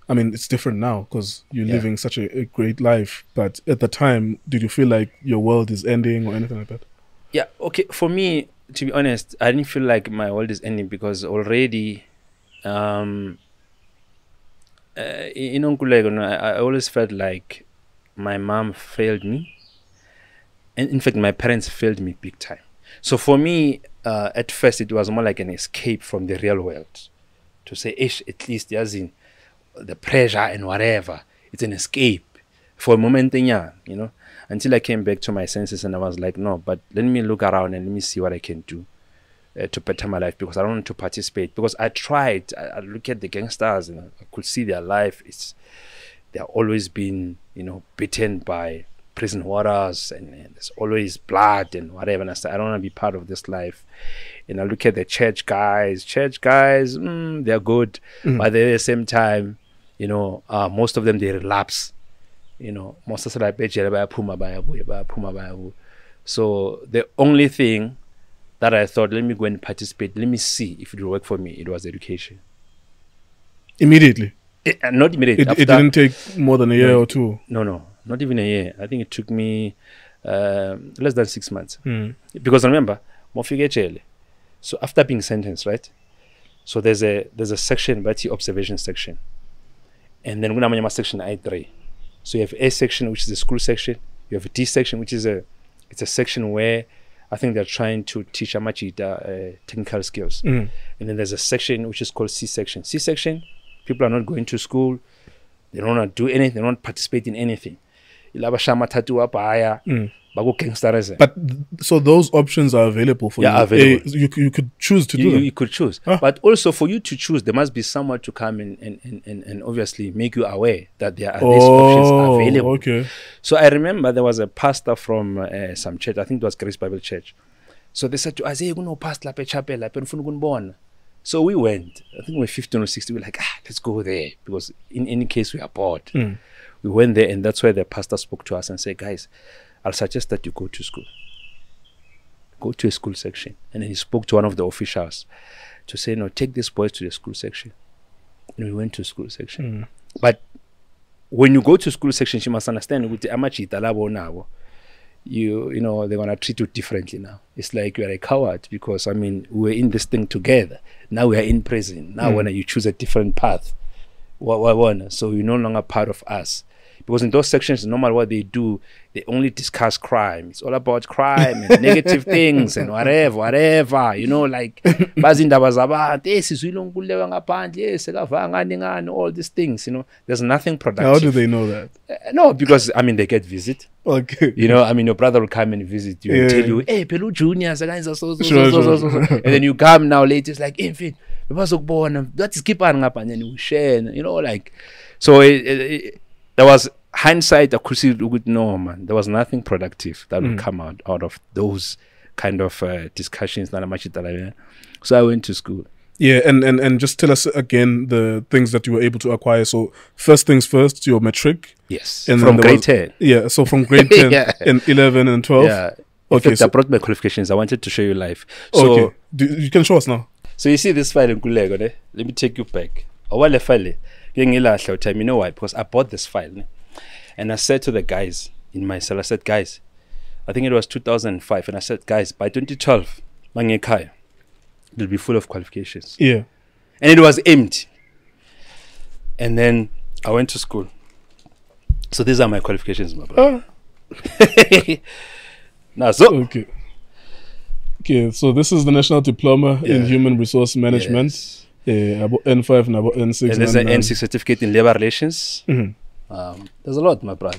I mean, it's different now because you're living such a great life, but at the time, did you feel like your world is ending or anything like that? Yeah, okay. For me, to be honest, I didn't feel like my world is ending because already, in Nkululeko, I always felt like my mom failed me. And in fact, my parents failed me big time. So for me, at first, it was more like an escape from the real world. To say, ish, at least, as in the pressure and whatever, it's an escape for a moment, until I came back to my senses and I was like, no, but let me look around and let me see what I can do to better my life, because I don't want to participate. Because I tried, I look at the gangsters and I could see their life. They're always been, beaten by prison warders, and there's always blood and whatever. And I said, I don't want to be part of this life. And I look at the church guys, they're good. But at the same time, most of them, they relapse. Most of them, so the only thing that I thought, let me go and participate, let me see if it will work for me, it was education. Immediately? Not immediately. It didn't take more than a year or two? No, not even a year. I think it took me less than 6 months. Because remember, mofike jail. So after being sentenced, right? So there's a section, but the observation section. And then we have section I3. So you have A section, which is the school section. You have a D section, which is a section where I think they're trying to teach Amachita technical skills. And then there's a section which is called C section. C section, people are not going to school. They don't want to do anything. They don't participate in anything. But so those options are available for you? Available. You could choose to do them? You could choose. But also for you to choose, there must be someone to come and obviously make you aware that there are these options available. Okay. So I remember there was a pastor from some church, I think it was Grace Bible Church. So they said to us, hey, pastor, so we went. I think we were 15 or 16. We were like, let's go there, because in any case we are bored. We went there, and that's where the pastor spoke to us and said, guys, I'll suggest that you go to school. Go to a school section. And then he spoke to one of the officials to say, no, take these boys to the school section. And we went to school section. But when you go to school section, you must understand they're gonna treat you differently now. It's like you're a coward, because we're in this thing together. Now we are in prison. Now when you choose a different path, so you're no longer part of us. Because in those sections, no matter what they do, they only discuss crime. It's all about crime and negative things and whatever, like all these things, There's nothing productive. How do they know that? No, because they get visit. Okay. Your brother will come and visit you and tell you, hey, Pelu Junior, so. And then you come now later, it's like, hey, Finn, that is keep on up, and then you share, like, so there was hindsight. I could see, no, man, there was nothing productive that would come out of those kind of discussions. So I went to school. Yeah, and just tell us again the things that you were able to acquire. So first things first, your matric. Yes, and from grade 10. Yeah, so from grade 10 and 11 and 12. Yeah. Okay, so I brought my qualifications. I wanted to show you live. So okay, you can show us now. So you see this file in Nkululeko, let me take you back. File. You know why? Because I bought this file, and I said to the guys in my cell, I said, guys, I think it was 2005, and I said, guys, by 2012, it'll be full of qualifications. Yeah. And it was empty. And then I went to school. So these are my qualifications, my brother. Now, so okay, so this is the National Diploma in Human Resource Management. Yes. About N5 and about N6. And there's an N6 certificate in labor relations. There's a lot, my brother.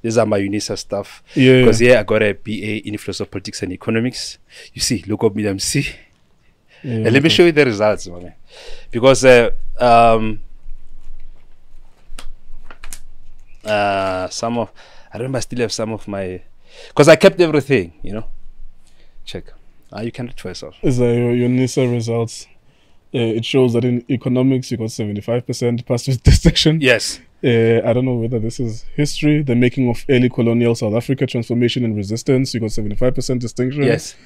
These are my UNISA stuff. Yeah. Because I got a BA in Philosophy of Politics and Economics. You see, look up medium C. And let me show you the results, man. Because I remember I still have some of my, because I kept everything, check. You can read for yourself. Is that your NISA results? It shows that in economics you got 75% passed with distinction. Yes. I don't know whether this is history, the making of early colonial South Africa, transformation and resistance. You got 75% distinction. Yes.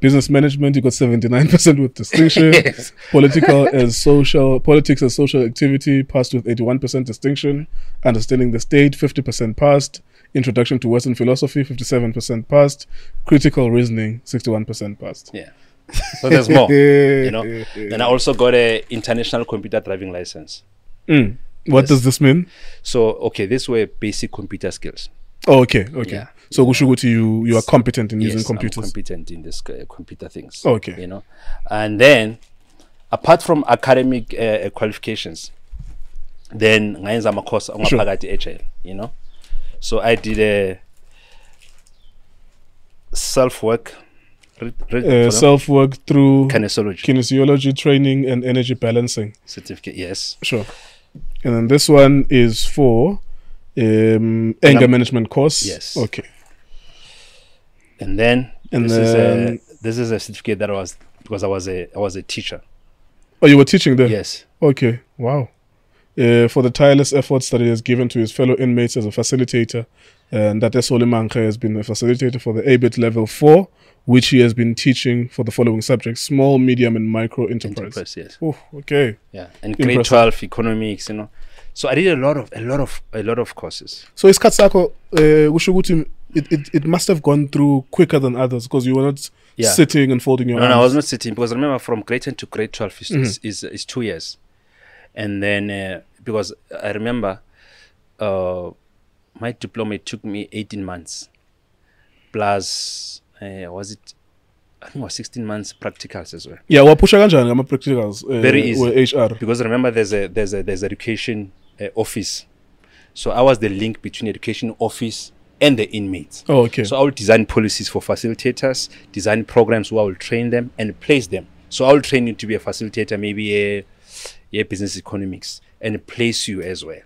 Business management, you got 79% with distinction. Yes. Politics as social activity passed with 81% distinction. Understanding the state, 50% passed. Introduction to Western philosophy, 57% passed. Critical reasoning, 61% passed. Yeah. So there's more, Then I also got a international computer driving license. What does this mean? So, these were basic computer skills. Oh, okay. Yeah. So, you are competent in using computers. I'm competent in this computer things. Okay. And then, apart from academic qualifications, then I am a course on HL, So I did a self-work through kinesiology training and energy balancing certificate. Yes. Sure. And then this one is for anger management course. Yes. Okay. And then this is a certificate that was because I was a teacher. Oh, you were teaching there? Yes. Okay. Wow. For the tireless efforts that he has given to his fellow inmates as a facilitator, and that Solly Mankga has been a facilitator for the ABIT level 4, which he has been teaching for the following subjects: small, medium, and micro enterprise. Yes. Oh, okay. Yeah, and grade 12 economics. So I did a lot of courses. So is Katsako, it must have gone through quicker than others because you were not sitting and folding your arms. No, I was not sitting because remember from grade 10 to grade 12 is 2 years. And then because I remember my diploma, it took me 18 months plus I think it was 16 months practicals as well. Yeah, wapusha kanjani ama practicals? Very easy. HR. Because remember there's education office. So I was the link between education office and the inmates. Oh, okay. So I will design policies for facilitators, design programs where I will train them and place them. So I will train you to be a facilitator, maybe a business economics, and place you as well.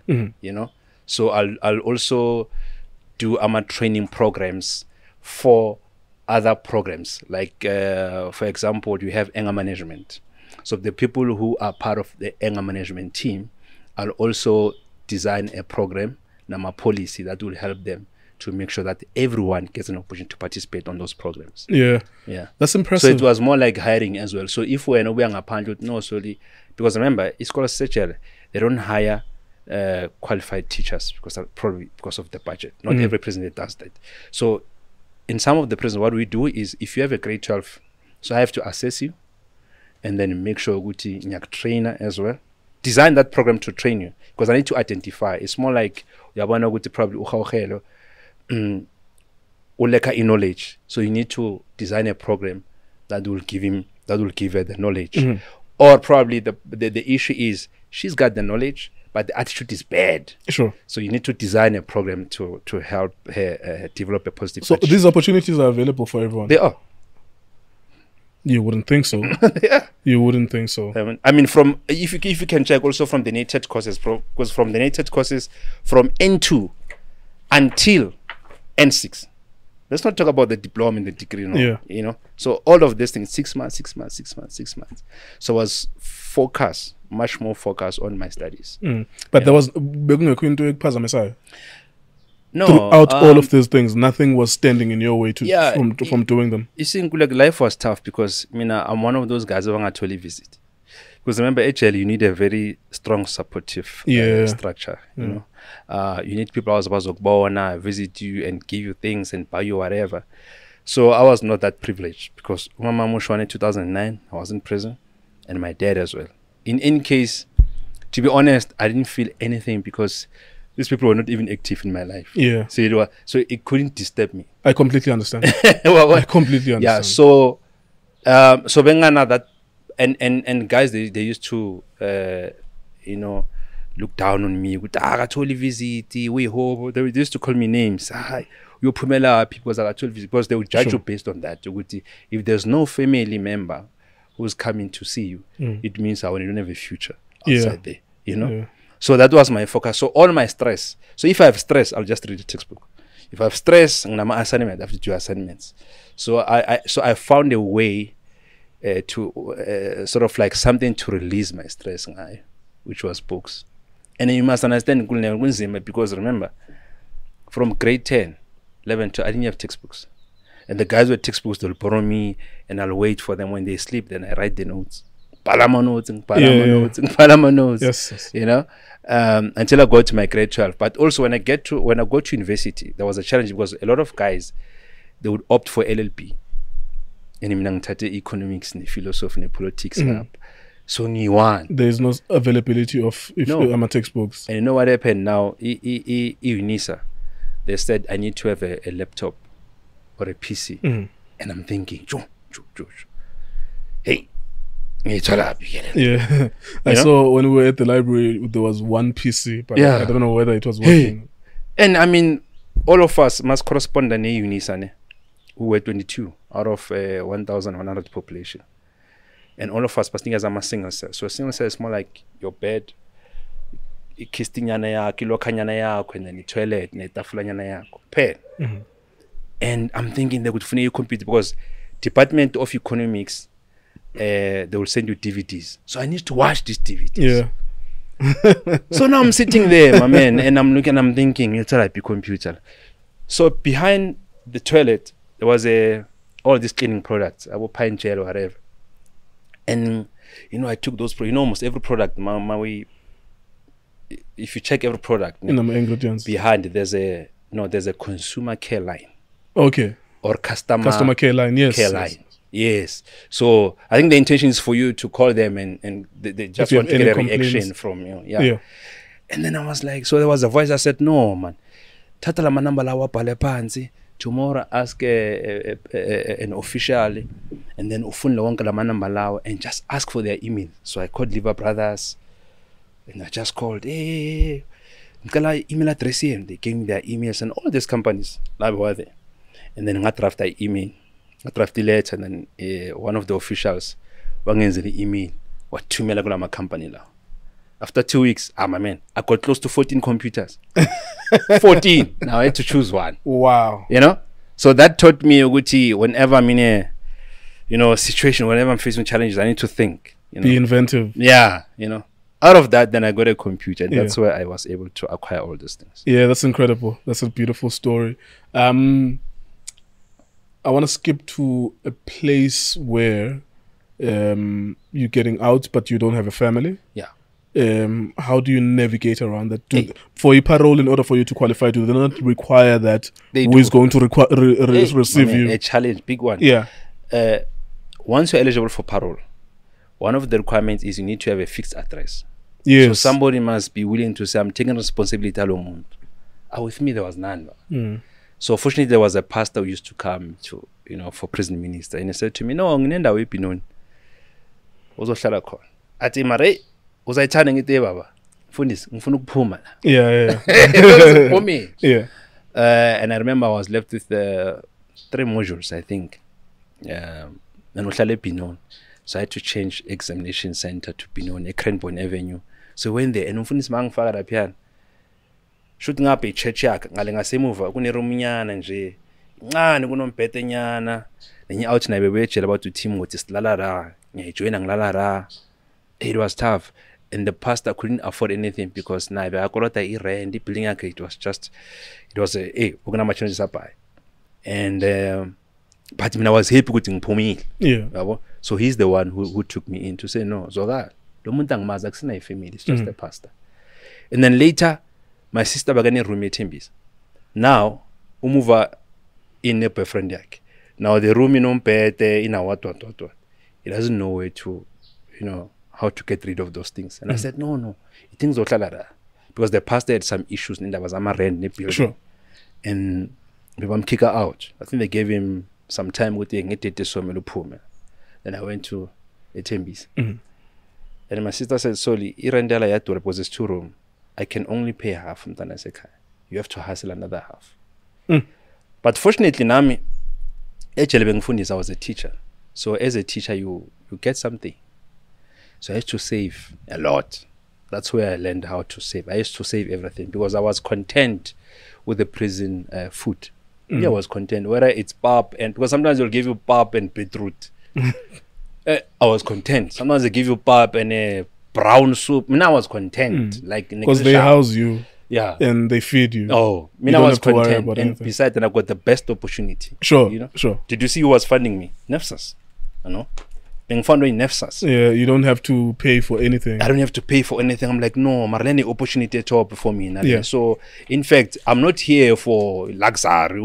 So I'll also do training programs for other programs, like for example, you have anger management. So the people who are part of the anger management team, I'll also design a program, a policy that will help them to make sure that everyone gets an opportunity to participate on those programs. Yeah, that's impressive. So it was more like hiring as well. So if we're no solely, because remember, it's called a SHL. They don't hire qualified teachers probably because of the budget. Not every prison does that. So in some of the prisons, what we do is if you have a grade 12, so I have to assess you and then make sure you have a trainer as well. Design that program to train you because I need to identify. It's more like you have probably knowledge. So you need to design a program that will give her the knowledge. Or probably the issue is she's got the knowledge, but the attitude is bad. Sure. So you need to design a program to help her develop a positive attitude. These opportunities are available for everyone? They are. You wouldn't think so. Yeah. You wouldn't think so. I mean, from if you can check also from the nated courses, because from the nated courses from N2 until N6. Let's not talk about the diploma and the degree, So all of these things, 6 months. So I was much more focused on my studies. But there was no. Throughout all of these things, nothing was standing in your way from doing them. You see, life was tough because I'm one of those guys who want to actually visit. Because remember, HL, you need a very strong supportive structure. You need people who are supposed to visit you and give you things and buy you whatever. So I was not that privileged because my mom was in 2009. I was in prison, and my dad as well. In any case, to be honest, I didn't feel anything because these people were not even active in my life. Yeah. So it couldn't disturb me. I completely understand. I completely understand. Yeah. So Bengana that. And guys, they used to look down on me. They used to call me names. You Pumela people because they would judge you based on that. If there's no family member who's coming to see you, it means I don't have a future outside there. So that was my focus. So all my stress. So if I have stress, I'll just read the textbook. If I have stress, I'm assignment. I have to do assignments. So I found a way to sort of like something to release my stress, which was books. And you must understand because remember, from grade 10, 11, 12, I didn't have textbooks. And the guys with textbooks, they'll borrow me and I'll wait for them when they sleep. Then I write the notes. Palama notes. Yes. You know, until I got to my grade 12. But also when I go to university, there was a challenge because a lot of guys, they would opt for LLB. And in economics, and philosophy, and politics. So there's no availability of textbooks. And you know what happened now? UNISA, they said I need to have a laptop or a PC. And I'm thinking, hey, yeah. I saw when we were at the library, there was one PC, but I don't know whether it was working. And I mean, all of us must correspond to UNISA, who were 22 out of 1,100 population. And all of us, passing as a single cell. So a single cell is more like your bed, and then the toilet, and I'm thinking they would finish you computer because Department of Economics, they will send you DVDs. So I need to watch these DVDs. Yeah. So now I'm sitting there, my man, and I'm looking, I'm thinking, it's a computer. So behind the toilet, there was all these cleaning products, pine gel or whatever. And I took those almost every product, if you check every product ingredients behind there's a consumer care line. Okay. Or customer care line, yes. Care line. Yes. So I think the intention is for you to call them and they just want to get a reaction from you. Yeah. And then I was like, so there was a voice that said, no, man. Tatala manamba lawa pale pansi. Tomorrow ask an official and then and just ask for their email. So I called Liver Brothers and I just called, hey, email address. They gave me their emails and all these companies. And then I draft the email. I draft the letter and then one of the officials wangenza the email. What to me like company now. After 2 weeks, my man, I got close to 14 computers. 14. Now I had to choose one. Wow. So that taught me, whenever I'm in a, situation, whenever I'm facing challenges, I need to think. Be inventive. Yeah. Out of that, then I got a computer. And that's where I was able to acquire all those things. Yeah, that's incredible. That's a beautiful story. I want to skip to a place where you're getting out, but you don't have a family. Yeah. How do you navigate around that? For a parole, in order for you to qualify, do they not require that? Who is going to receive you? A challenge, big one. Yeah. Once you're eligible for parole, one of the requirements is you need to have a fixed address. Yes. So somebody must be willing to say, I'm taking responsibility alone. With me, there was none. So fortunately, there was a pastor who used to come to, for prison minister. And he said to me, no, nginenda wephi noni. Uzohlala khona. Athi mare uzayithanda ngite baba. Mfundisi, ngifuna ukuphuma la. Yeah. For me. Yeah. And I remember I was left with 3 modules, I think. And uhlale Binoni. So I had to change examination center to Binoni, Cranbourne Avenue. So when there, and umfundisi mangifaka lapha shoot ngapha ichurch yakhe ngale ngasemuva kuneromunyana nje ncane kunombhede nyana nenye out naye bebejela about uThimo ukuthi silala la ngiyajoina ngilala la. It was tough and the pastor couldn't afford anything because naye beyakolota irent ibuilding yakhe it was ukuna challenges apha and but I was happy ukuthi ngiphumile. Yeah. So he's the one who took me in to say no zoka lo muntu angimazi akusina family, it's just a pastor. And then later my sister bagane roommate Mbisa. Now umuva in a boyfriend yakhe. Now the room inombhede ina what. He doesn't know where to, how to get rid of those things. And I said, no, things zohlala because the pastor had some issues in was ama rent ne building. Sure. And we want kick her out. I think they gave him some time with the ngitete somelo uphume. Then I went to Mbisa. And my sister said, Solly, irendela yadura because it's 2-room. I can only pay half from Tanasekai. You have to hustle another half. But fortunately, Nami, I was a teacher. So as a teacher, you get something. So I had to save a lot. That's where I learned how to save. I used to save everything because I was content with the prison food. Yeah, I was content. Whether it's pap and because sometimes they'll give you pap and beetroot. I was content. Sometimes they give you pap and brown soup. I was content. Like because they house you. Yeah. And they feed you. Oh, I was content. And besides that, I got the best opportunity. Sure. You know? Sure. Did you see who was funding me? Nefsas. You know? Being funded in Nefsas. Yeah, you don't have to pay for anything. I don't have to pay for anything. I'm like, no, Marlene opportunity at all before me. Yeah. So in fact, I'm not here for luxury,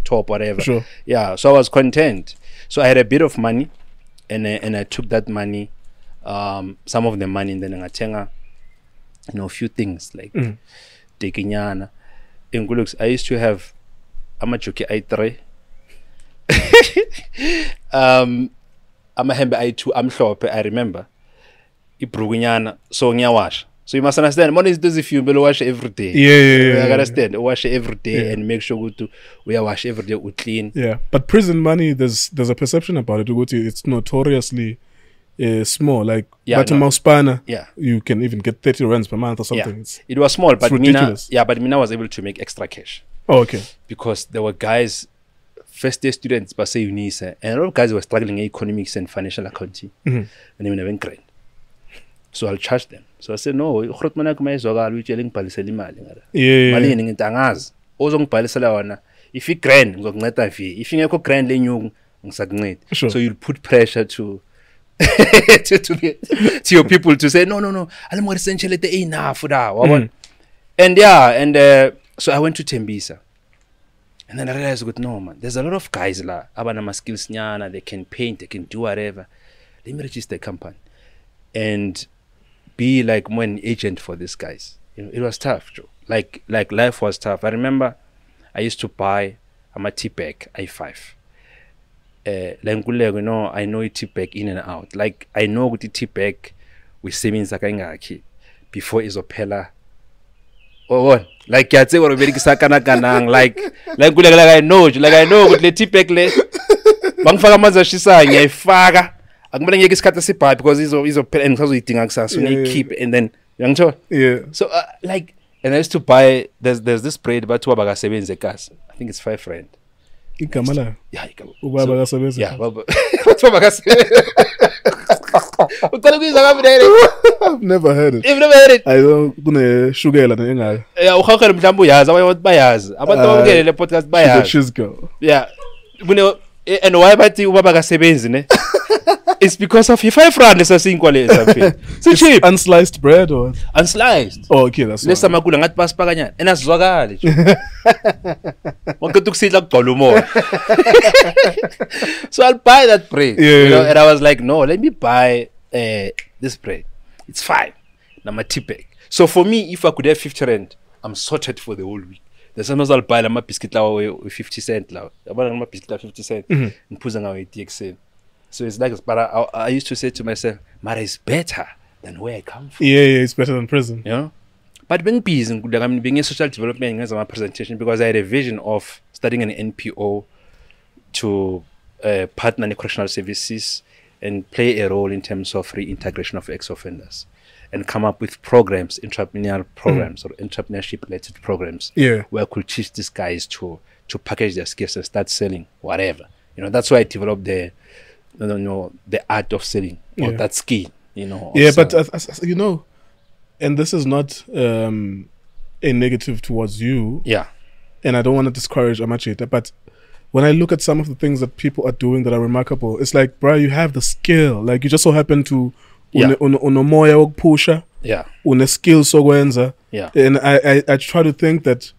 top, whatever. Sure. Yeah. So I was content. So I had a bit of money and I took that money, some of the money, and then I tenga, a few things like Tekinyana. In Gulux, I used to have Amachuki I3. Amahembe I2, Amhlope, I remember. Ibruginyana, so nyawash. So you must understand, money is this if you wash every day. Yeah. I understand. Wash every day and make sure we wash every day, we clean. Yeah. But prison money, there's a perception about it. It's notoriously small. Like Batumauspanner, you can even get 30 rands per month or something. Yeah. It was small, but ridiculous. Mina was able to make extra cash. Oh, okay. Because there were guys, first year students, but say Unisa, and a lot of guys were struggling in economics and financial accounting, and they were never grand. So I'll charge them. So I said, no, if you grand, if you grand, sure. So you'll put pressure to to your people to say, no, I'm more essential enough. And so I went to Tembisa. And then I realized, no, man, there's a lot of guys la, abanama skills nyana, they can paint, they can do whatever. Let me register a company and be like more an agent for these guys. It was tough, Joe. Like life was tough. I remember I used to buy a T-Pack i5. Nkululeko, I know T-Pack in and out. Like I know what the T-Pack with savings like before Isopella. Oh, like I say what very kanang like I know with the T-Pack le bangfaka manza shisa ngiyayifaka akumele ngeke isikhathi sibhayi because izopela and ngisazuyidinga kusasa keep and then so like and I used to buy there's this bread but bakasebenze eKasi. I think it's 5 rand. Igama la. Yeah, igama. Ubaba kasebenze. Yeah, baba. What bakasebenze? I've never heard it. You've never heard it? I don't kuneshukela nengayo. Yeah, ukhawukela mhlawumbe uyazi abanye abantu bayazi. Abantu abakele le podcast bayazi. She's girl. Yeah. And why bathi ubaba kasebenzi ne? It's because of 5 rand esasinkwa le something. So cheap. Unsliced bread or unsliced. Oh, okay, that's lesa makula ngathi basipakanyana. Enasizwakala nje. Wonke tukusidla kugcwala umoya. So I'll buy that bread. Yeah, you know, and I was like, no, let me buy this bread. It's 5. Nama T-Pack. So for me, if I could have 50 rand, I'm sorted for the whole week. There's sometimes I'll buy a biscuit with 50 cents. I buy a biscuit 50 cents and put it away DXN. So it's like, but I used to say to myself, Mara is better than where I come from. Yeah, it's better than prison. You know? But being busy, being in social development as my presentation, because I had a vision of starting an NPO to partner in correctional services and play a role in terms of reintegration of ex-offenders and come up with programs, entrepreneurial programs or entrepreneurship-related programs where I could teach these guys to package their skills and start selling whatever. You know, that's why I developed the art of selling or that skill, you know. Yeah, but you know, and this is not a negative towards you. Yeah. And I don't want to discourage Amachita, but when I look at some of the things that people are doing that are remarkable, it's like, bro, you have the skill. Like you just so happen to unomoya wokupusha. Yeah. Une skill sokwenza. Yeah. And I try to think that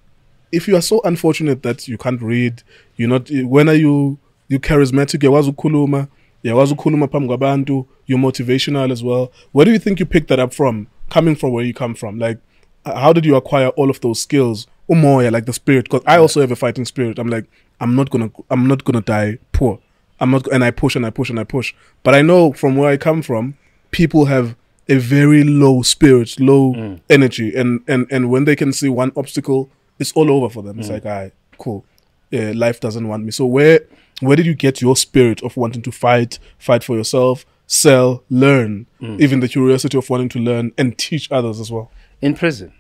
if you are so unfortunate that you can't read, you're not, when are you charismatic, yawazi ukhuluma phambi kwabantu, you're motivational as well. Where do you think you picked that up from? Coming from where you come from, like how did you acquire all of those skills? Umoya, like the spirit, because I also have a fighting spirit. I'm like, I'm not gonna die poor. And I push and I push and I push. But I know from where I come from, people have a very low spirit, low energy, and when they can see one obstacle, it's all over for them. It's like, all right, cool. Life doesn't want me. So where did you get your spirit of wanting to fight for yourself, sell, learn, even the curiosity of wanting to learn and teach others as well? In prison.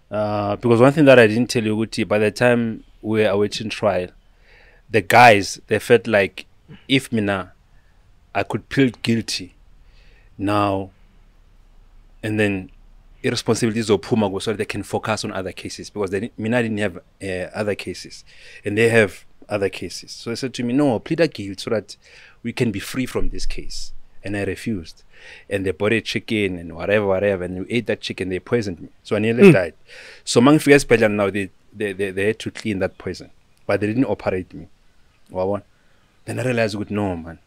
Because one thing that I didn't tell you, Guti, by the time we were awaiting trial, the guys, they felt like if I could plead guilty now, and then irresponsibilities of Pumago, so they can focus on other cases, because Mina didn't have other cases, and they have other cases. So they said to me, no, plead a guilt so that we can be free from this case. And I refused. And they bought a chicken and whatever, and we ate that chicken, they poisoned me. So I nearly died. So among figures now, they had to clean that poison, but they didn't operate me. Then I realized, no, man,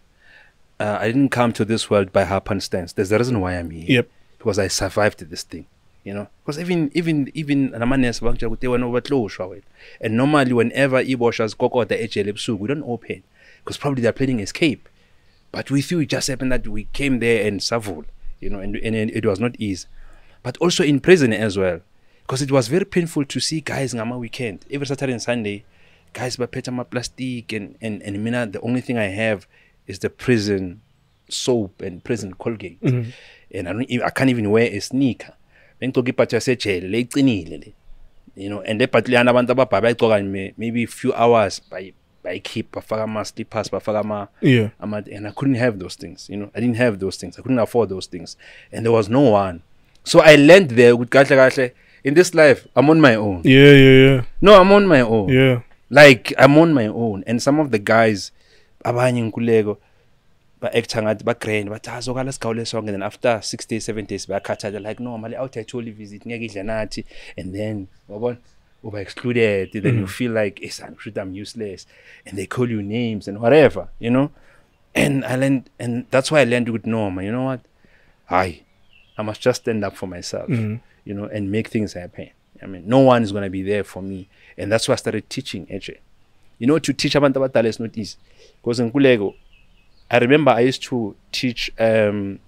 I didn't come to this world by happenstance. There's a reason why I'm here. Yep. Because I survived this thing, you know. Because even and normally whenever Iboshas go out the HLF, we don't open because probably they're planning escape. But with you, it just happened that we came there and suffered, you know, and it was not easy. But also in prison as well, because it was very painful to see guys on my weekend, every Saturday and Sunday, guys by my plastic and mina, the only thing I have is the prison soap and prison Colgate. And I can't even wear a sneaker. You know, and they maybe a few hours by keep slippers, and I couldn't have those things, you know. I didn't have those things. I couldn't afford those things. And there was no one. So I learned there with in this life, I'm on my own. Yeah. No, I'm on my own. Yeah. Like I'm on my own. And some of the guys, Nkululeko, and then after 6 days, 7 days, they're like, no, I'm out at visit, and then over excluded, then you feel like I'm useless, and they call you names and whatever, you know. And I learned, and that's why I learned with Norma, you know what? I must just stand up for myself, you know, and make things happen. I mean, no one is going to be there for me. And that's why I started teaching, actually. You know, to teach about Tabatale is not easy. Because in Nkululeko, I remember I used to teach legal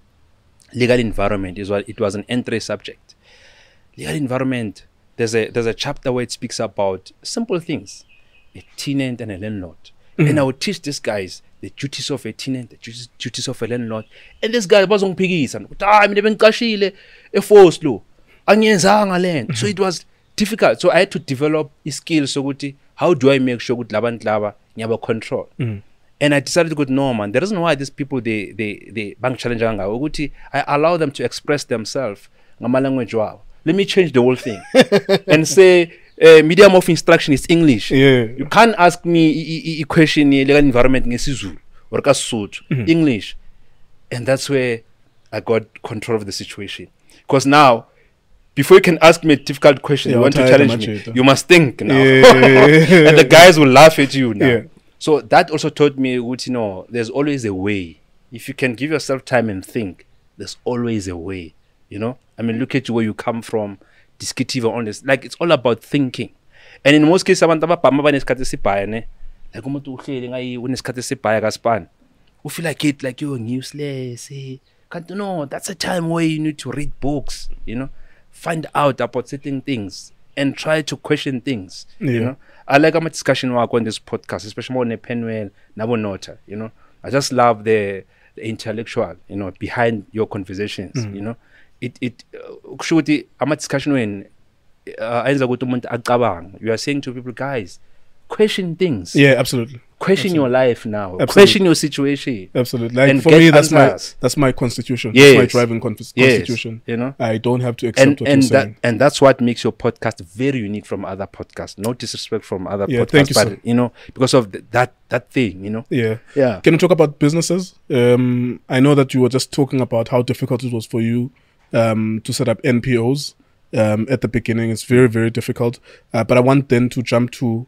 environment. It was an entry subject. Legal environment, there's a chapter where it speaks about simple things, a tenant and a landlord. And I would teach these guys the duties of a tenant, the duties of a landlord. And this guy was on piggies and so it was difficult. So I had to develop a skill. So how do I make sure that I have control? And I decided to go, no, man, the reason why these people, they bank challenge, I allow them to express themselves. Let me change the whole thing and say, medium of instruction is English. Yeah. You can't ask me a question in legal environment or English. And that's where I got control of the situation. Because now, before you can ask me a difficult question, you want to challenge me, you must think now. And the guys will laugh at you now. Yeah. So that also taught me, you know, there's always a way. If you can give yourself time and think, there's always a way, you know. I mean, look at where you come from, discutive or honest. Like, it's all about thinking. And in most cases, like, we feel like it, like you're useless. No, that's a time where you need to read books, you know, find out about certain things and try to question things, you know. I like our discussion work on this podcast, especially more on Penwell, Nabonota, you know. I just love the intellectual, you know, behind your conversations, you know. It should I'm discussion when you are saying to people, guys, question things. Yeah, absolutely. Question your life now. Absolutely. Question your situation. Absolutely. Like, and for me, that's answers. my constitution. Yes. That's my driving constitution. You know, I don't have to accept what you're saying. And that's what makes your podcast very unique from other podcasts. No disrespect from other podcasts, thank you, but sir. you know, because of that thing, you know. Yeah. Can you talk about businesses? I know that you were just talking about how difficult it was for you to set up NPOs. At the beginning, it's very, very difficult. But I want then to jump to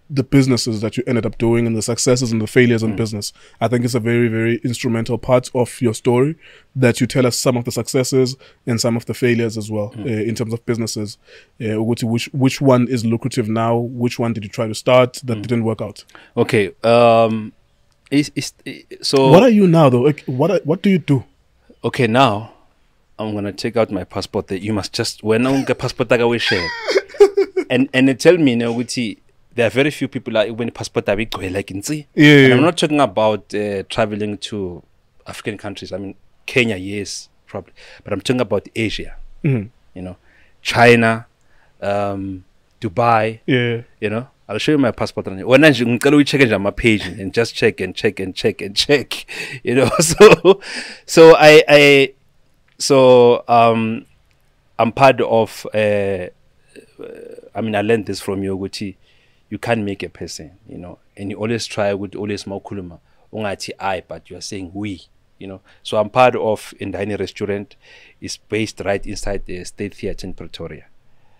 the businesses that you ended up doing and the successes and the failures in business. I think it's a very, very instrumental part of your story that you tell us some of the successes and some of the failures as well in terms of businesses. Which one is lucrative now? Which one did you try to start that didn't work out? Okay. So what are you now though? Like, what do you do? Okay, now I'm gonna take out my passport. That you must just when I get passport we share, and they tell me now, there are very few people like when passport like in see. Yeah. And I'm not talking about traveling to African countries. I mean, Kenya, yes, probably, but I'm talking about Asia. You know, China, Dubai. Yeah. You know, I'll show you my passport. When I check my page and just check and check and check and check. You know, so I'm part of. I mean, I learned this from you, Guti. You can't make a person, you know, and you always try with always more kuluma. Ungati I, but you are saying we, you know. So I'm part of Indani restaurant. It's based right inside the State Theatre in Pretoria.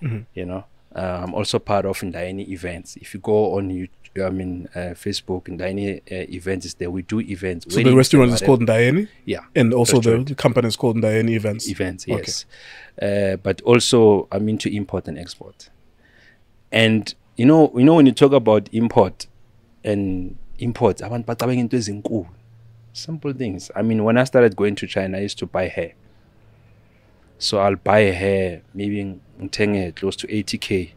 You know, I'm also part of Indani events. If you go on YouTube, I mean Facebook, Indani events is there. We do events. So the restaurant is called Ndayeni? Yeah. And also the company is called Ndayeni Events? Events, yes. Okay. But also I'm into import and export. And you know when you talk about import, simple things. I mean, when I started going to China, I used to buy hair. So I'll buy hair, maybe close to 80K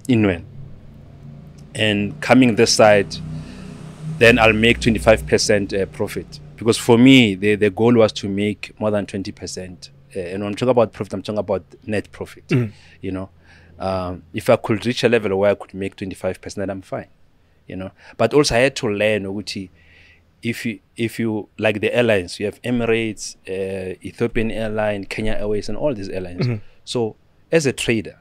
in. And coming this side, then I'll make 25% profit. Because for me, the goal was to make more than 20%. And when I'm talking about profit, I'm talking about net profit. You know, if I could reach a level where I could make 25%, then I'm fine. You know, but also I had to learn, Uguti, if you like the airlines, you have Emirates, Ethiopian Airline, Kenya Airways, and all these airlines. So as a trader,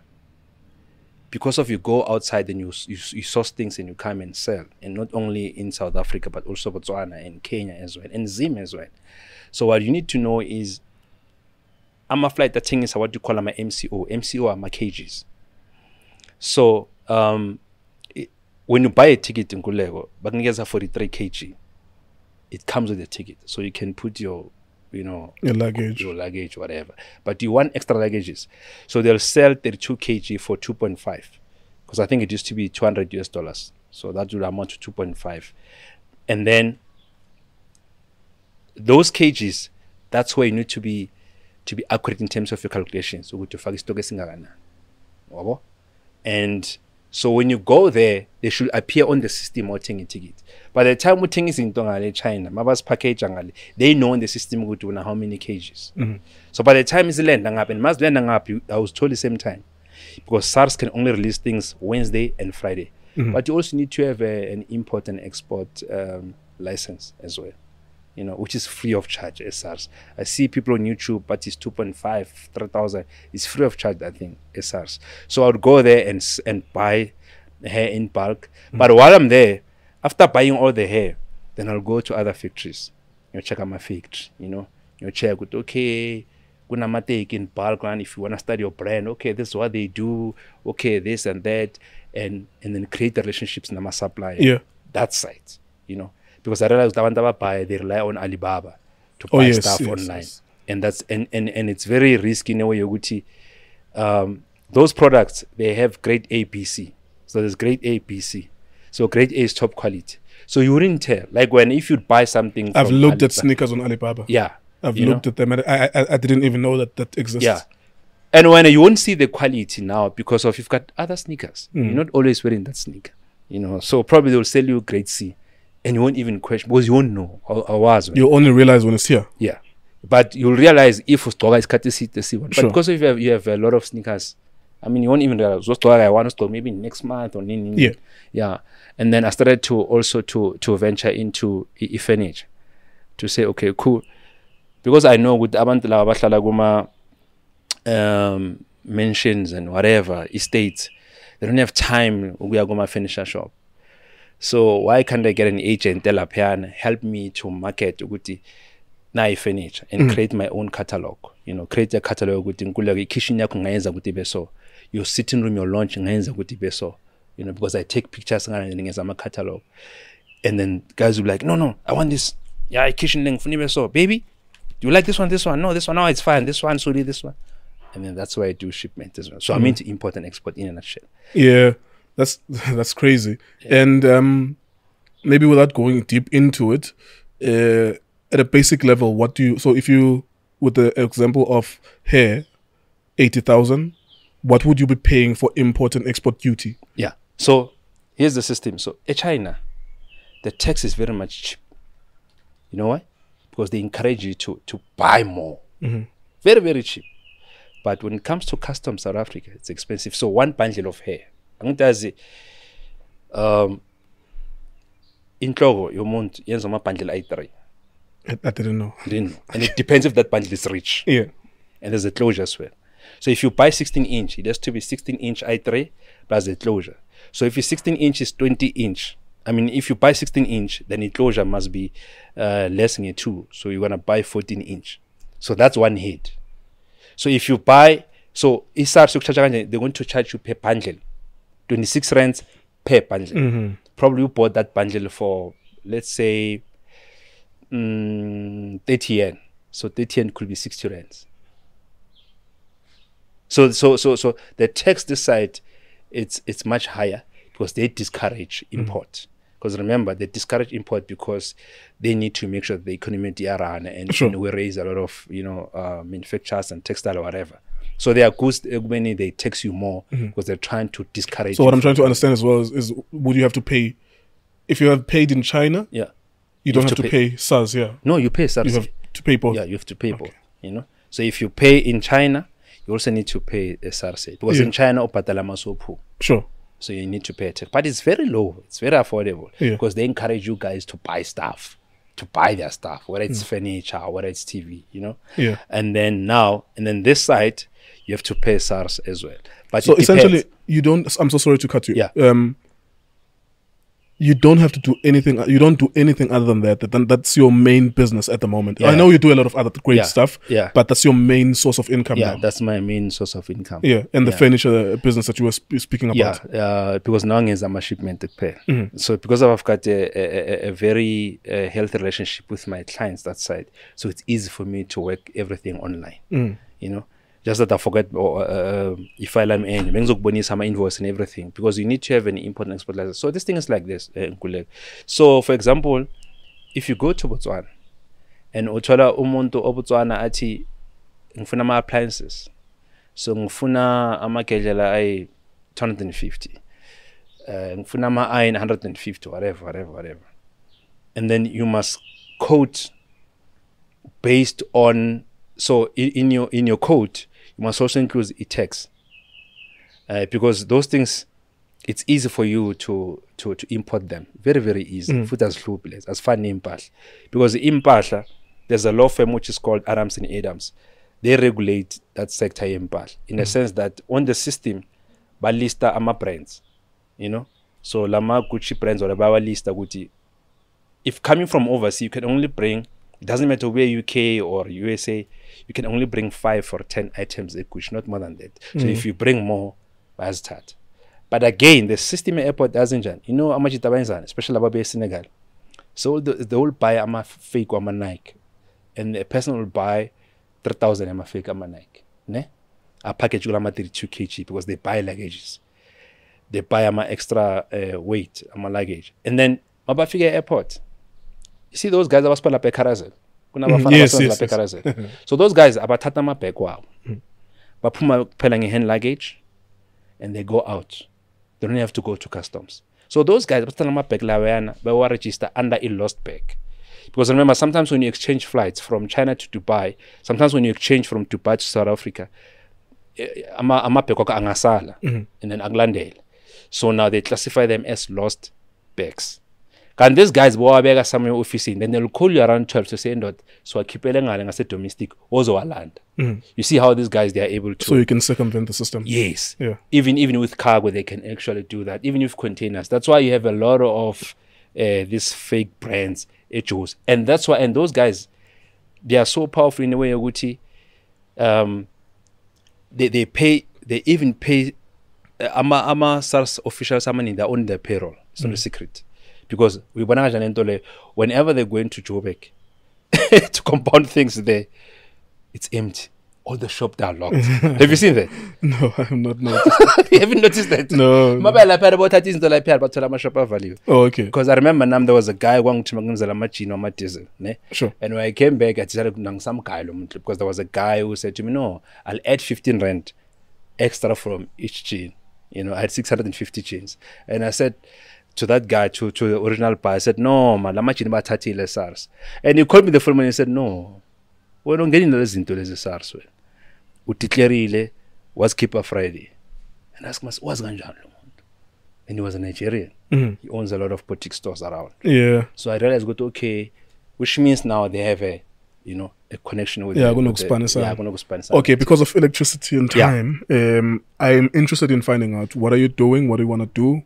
because of you go outside and you source things and you come and sell, and not only in South Africa but also Botswana and Kenya as well, and Zim as well. So what you need to know is, I'm a flight that thing is what you call my MCO. MCO are my cages. So when you buy a ticket in Nkululeko, but you get 43 kg, it comes with a ticket, so you can put your, you know, your luggage, whatever. But you want extra luggages, so they'll sell 32 kg for 2.5, because I think it used to be $200, so that would amount to 2.5. And then those kgs, that's where you need to be accurate in terms of your calculations. So and so when you go there, they should appear on the system or ticket. By the time we think is in China, Mabas package, they know in the system how many kgs. So by the time it's land and must land up, I was told the same time, because SARS can only release things Wednesday and Friday. But you also need to have an import and export license as well, you know, which is free of charge as SARS. I see people on YouTube, but it's 2.5, 3,000. It's free of charge, I think, as SARS. So I would go there and buy hair in bulk. But while I'm there, after buying all the hair, then I'll go to other factories. You check out my factory, you know. You check with, okay, gonna take in bulk, and if you want to start your brand, okay, this is what they do, okay, this and that, and then create the relationships in my supplier. Yeah. That side, you know. Because I realized that they rely on Alibaba to buy stuff online. Yes. And that's and it's very risky in a way, Yoguti. Those products, they have grade A, B, C. So there's grade A, B, C. So grade A is top quality. So you wouldn't tell. Like if you'd buy something I've from looked Alibaba, at sneakers on Alibaba. Yeah. I've looked at them, and I didn't even know that exists. Yeah. And when you won't see the quality now, because of you've got other sneakers. You're not always wearing that sneaker. You know, so probably they'll sell you grade C. And you won't even question, because you won't know how was. You only realize when it's here. Yeah. But you'll realize if store is cut to see the one. But Sure. because if you have a lot of sneakers, I mean, you won't even realize what store I want to store maybe next month or Yeah. Yeah. And then I started to also to venture into furniture, to say, okay, cool. Because I know with abantu laba bahlala kuma mansions and whatever estates, they don't have time to go to furniture shop. So why can't I get an agent help me to market na furniture and create my own catalog? You know, create a catalog with kitchen beso, your sitting room, your lounge beso. You know, because I take pictures and as a catalog, and then guys will be like, no, I want this. Yeah, kitchen link beso, baby. Do you like this one? This one? No, this one. No, it's fine. This one, sorry, this one. And then that's why I do shipment as well. So I'm into import and export in a nutshell. Yeah. That's crazy. Yeah. And maybe without going deep into it, at a basic level, what do you, so if you, with the example of hair, 80,000, what would you be paying for import and export duty? Yeah. So here's the system. So in China, the tax is very much cheap. You know why? Because they encourage you to buy more. Mm-hmm. Very, very cheap. But when it comes to customs South Africa, it's expensive. So one bundle of hair, angidazi inhloko yomuntu yenza ama bundle ayi-3. I didn't know. And it depends if that bundle is rich. Yeah. And there's a closure as well. So if you buy 16-inch, it has to be 16-inch i3 plus the closure. So if it's 16-inch is 20-inch. I mean, if you buy 16-inch, then the closure must be less than a 2. So you're gonna buy 14-inch. So that's one head. So if you buy, so they're going to charge you per bundle, 26 rands per bundle. Mm-hmm. Probably you bought that bundle for, let's say, 30 yen. So 30 yen could be 60 rands. So the tax this side, it's much higher because they discourage import. Because remember, they discourage import because they need to make sure the economy run and Sure. we raise a lot of manufacturers and textile or whatever. So they are goods when they tax you more because they're trying to discourage. So what I'm trying to understand as well is would you have to pay if you have paid in China? Yeah. You don't have to pay SARS. Yeah. No, you pay SARS. You have to pay both. Yeah, you have to pay both. You know. So if you pay in China, you also need to pay a SARS because in China, opatala masopu. Sure. So you need to pay a tax. But it's very low. It's very affordable because they encourage you guys to buy stuff, to buy their stuff, whether it's furniture, whether it's TV, you know? Yeah. And then this side, you have to pay SARS as well. But So it depends. essentially, you don't. I'm so sorry to cut you. Yeah. You don't have to do anything. You don't do anything other than that. Then that's your main business at the moment. Yeah. I know you do a lot of other great stuff. Yeah. But that's your main source of income Yeah, now. that's my main source of income. Yeah, and the furniture business that you were speaking about. Yeah, because now I'm a shipment pay. So because I've got a very healthy relationship with my clients that side, so it's easy for me to work everything online. You know, just that I forget if I am in my invoice and everything because you need to have an import and export license. So this thing is like this, Nkululeko. So for example, if you go to Botswana and uthola umuntu oBotswana athi ngifuna ama appliances, so ngifuna amagedlela ay 250, ngifuna ama iron 150, whatever, and then you must quote based on. So in your code, you must also include a tax because those things, it's easy for you to import them. Very, very easy. Food as hlubles, as fun impahla. Because impahla, there's a law firm which is called Adams and Adams. They regulate that sector impahla in a sense that on the system, balista ama brands, you know. So lama Gucci brands or the bawa lista Gucci. If coming from overseas, you can only bring. It doesn't matter where UK or USA, you can only bring 5 or 10 items at Gucci, not more than that. So if you bring more, why start? But again, the system airport doesn't. You know how much it is, especially about Senegal. So they will buy a fake ama Nike, and a person will buy 3,000 ama fake ama Nike. Ne? A package will ama 32 kg because they buy luggages. They buy ama extra weight ama luggage, and then mabafika airport. You see those guys abaspala pe carousel. Yes. So those guys abathatha amabheg wabo. Baphuma kuphela nge-hand luggage and they go out. They don't have to go to customs. So those guys bathatha amabheg lawana bawa register under a lost bag. Because remember, sometimes when you exchange flights from China to Dubai, sometimes when you exchange from Dubai to South Africa, amabheg wako angasala and then akulandela. So now they classify them as lost bags. And these guys bowabeka somewhere office, then they'll call you around 12 to say not so I keep ngale domestic also land. You see how these guys they are able to. So you can circumvent the system. Yes. Yeah. Even with cargo they can actually do that. Even with containers. That's why you have a lot of these fake brands, HOs. And that's why those guys they are so powerful in a way Gucci. They even pay ama SARS officials in their own payroll. It's not a secret. Because we whenever they're going to Joburg to compound things there, it's empty. All the shops are locked. Have you seen that? No, I have not noticed. You haven't noticed that? No. Oh, okay. Because I remember there was a guy going to diesel. Sure. And when I came back, I decided some guy because there was a guy who said to me, "No, I'll add 15 rand extra from each chain." You know, I had 650 chains, and I said, to that guy, to the original buyer. I said, no, man, la machine ba thathile SARS. And he called me the following morning and said, no, we don't get into this SARS. Utitlerile was keeper Friday. And I asked myself, what's kanjalo? And he was a Nigerian. He owns a lot of boutique stores around. Yeah. So I realized, okay, which means now they have a connection with Okay, because of electricity and time, I'm interested in finding out, what are you doing? What do you want to do?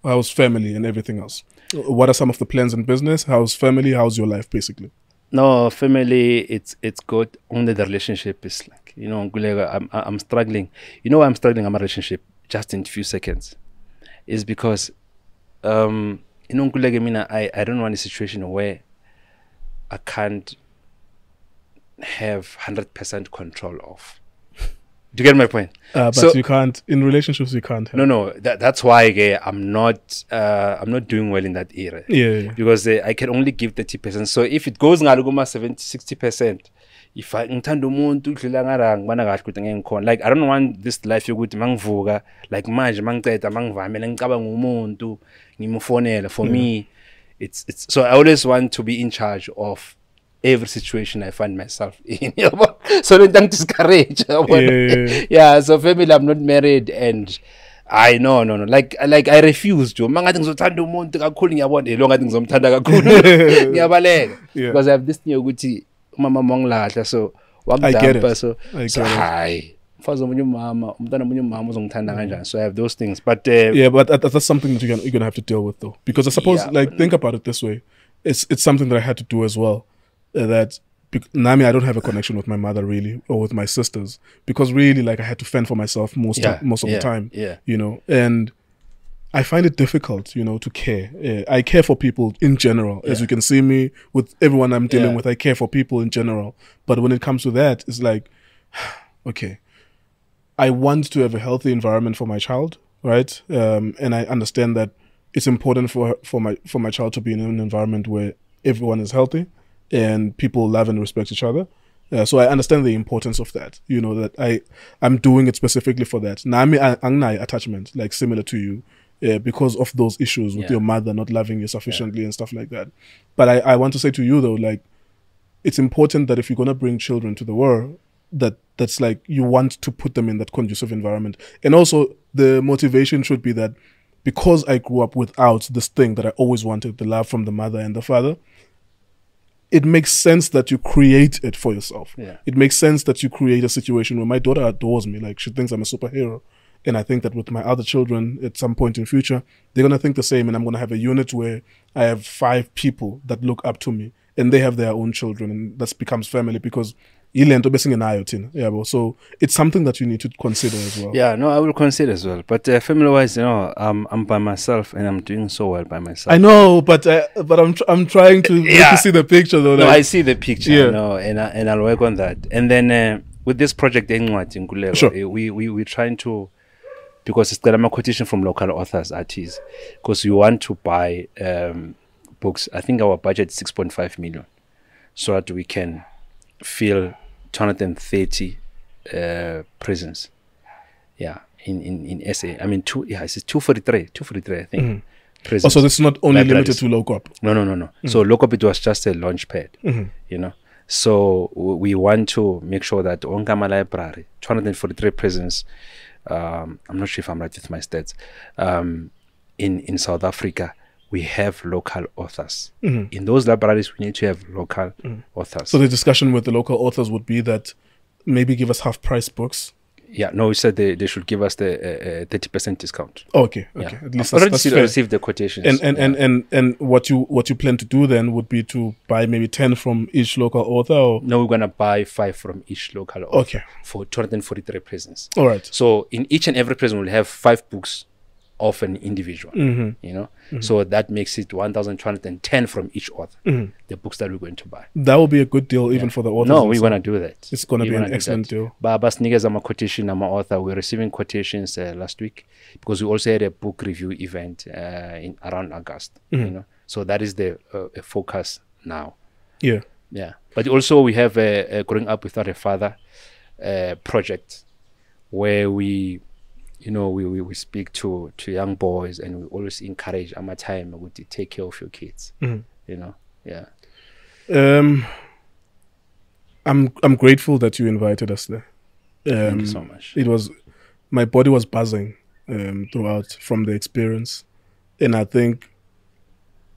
How's family and everything else? What are some of the plans in business? How's family? How's your life, basically? No, family, it's good. Only the relationship is like, Nkululeko, I'm struggling. You know why I'm struggling in my relationship just in a few seconds? Is because, Nkululeko, I don't want a situation where I can't have 100% control of. Do you get my point? But so, you can't, in relationships, you can't have. No, that's why I'm not doing well in that area. Yeah. Because I can only give 30%. So if it goes 70-60%, if I like, I don't want this life you good mangvuga like manje mangceda mangivamela ngicabanga umuntu ngimfonela. For me, it's so I always want to be in charge of every situation I find myself in. So don't discourage. Yeah, so family, I'm not married, and I no. Like I refuse to. Because I have this thing ukuthi mama mongilahla, so I get it. So hi. So I have those things, but but that's something that you're gonna have to deal with, though, because I suppose, think about it this way, it's something that I had to do as well. That Nami, I don't have a connection with my mother really, or with my sisters, because really, like, I had to fend for myself most of the time. And I find it difficult, to care. I care for people in general, as you can see me with everyone I'm dealing with. I care for people in general, but when it comes to that, it's like, okay, I want to have a healthy environment for my child, right? And I understand that it's important for my child to be in an environment where everyone is healthy and people love and respect each other. So I understand the importance of that, that I'm doing it specifically for that. Nami angnai attachment, like similar to you, because of those issues with your mother not loving you sufficiently and stuff like that. But I want to say to you, though, like, it's important that if you're going to bring children to the world, that's like, you want to put them in that conducive environment. And also the motivation should be that because I grew up without this thing that I always wanted, the love from the mother and the father, it makes sense that you create it for yourself. It makes sense that you create a situation where my daughter adores me, like, she thinks I'm a superhero. And I think that with my other children, at some point in future, they're going to think the same. And I'm going to have a unit where I have 5 people that look up to me, and they have their own children, and that becomes family, because so it's something that you need to consider as well. Yeah, no, I will consider as well. But family-wise, I'm by myself, and I'm doing so well by myself. I know, but I'm trying to make you see the picture, though. No, I see the picture, and I'll work on that. And then with this project, Nkululeko, we're trying to, because it's got a quotation from local authors, artists, because we want to buy books. I think our budget is 6.5 million, so that we can fill 230 prisons. In SA. I mean, it's 243, I think. So this is not only limited to Locop. No. So Locop, it was just a launch pad, So we want to make sure that Onkama Library, 243 prisons, I'm not sure if I'm right with my stats, in South Africa, we have local authors. In those libraries, we need to have local authors. So the discussion with the local authors would be that maybe give us half-price books. Yeah, no, we said they should give us the 30% discount. Okay. At least that's received the quotations. And what you plan to do then would be to buy maybe 10 from each local author, or? No, we're gonna buy 5 from each local author for 243 prisons. All right. So in each and every prison, we'll have 5 books of an individual. So that makes it 1,210 from each author. The books that we're going to buy. That will be a good deal even for the authors. No, we're gonna do that. It's gonna be an excellent deal. But I'm a quotation, I'm an author. We're receiving quotations last week, because we also had a book review event in around August. So that is the focus now. Yeah. But also we have a Growing Up Without a Father project, where we you know, we speak to young boys, and we always encourage our time to take care of your kids. You know, yeah. I'm grateful that you invited us there. Thank you so much. My body was buzzing throughout from the experience, and I think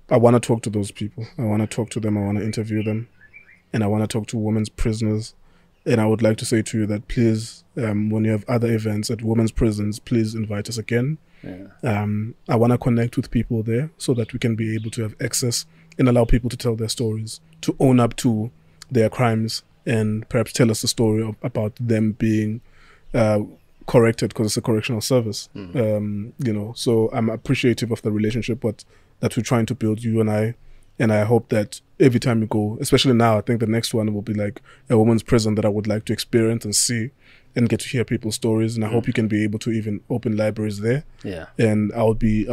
I want to talk to those people. I want to talk to them. I want to interview them, and I want to talk to women's prisoners. And I would like to say to you that please, when you have other events at women's prisons, please invite us again. Yeah. I want to connect with people there so that we can be able to have access and allow people to tell their stories, to own up to their crimes, and perhaps tell us a story about them being corrected, because it's a correctional service. You know, so I'm appreciative of the relationship that we're trying to build, you and I. And I hope that every time we go, especially now, I think the next one will be like a women's prison that I would like to experience and see and get to hear people's stories. And I hope you can be able to even open libraries there. Yeah. And I would be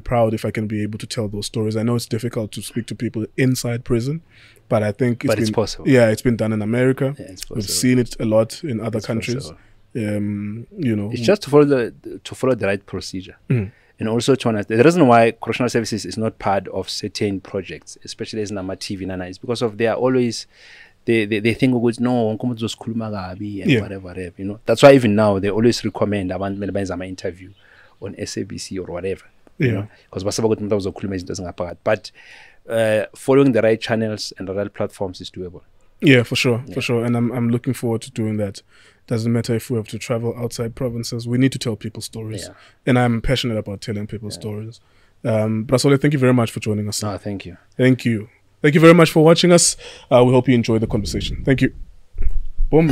proud if I can be able to tell those stories. I know it's difficult to speak to people inside prison, but I think it's possible. Yeah, it's been done in America. Yeah, it's possible. We've seen it a lot in other countries. Possible. You know, It's just to follow the right procedure. And also to understand the reason why correctional services is not part of certain projects, especially as Nama TV Nana, is because of they are always they think no and Yeah. whatever, you know. That's why even now they always recommend my interview on SABC or whatever. Yeah. Because but following the right channels and the right platforms is doable. Yeah, for sure, for sure. And I'm looking forward to doing that. Doesn't matter if we have to travel outside provinces. We need to tell people stories. Yeah. And I'm passionate about telling people stories. But Solly, thank you very much for joining us. No, thank you. Thank you. Thank you very much for watching us. We hope you enjoyed the conversation. Thank you. Boom.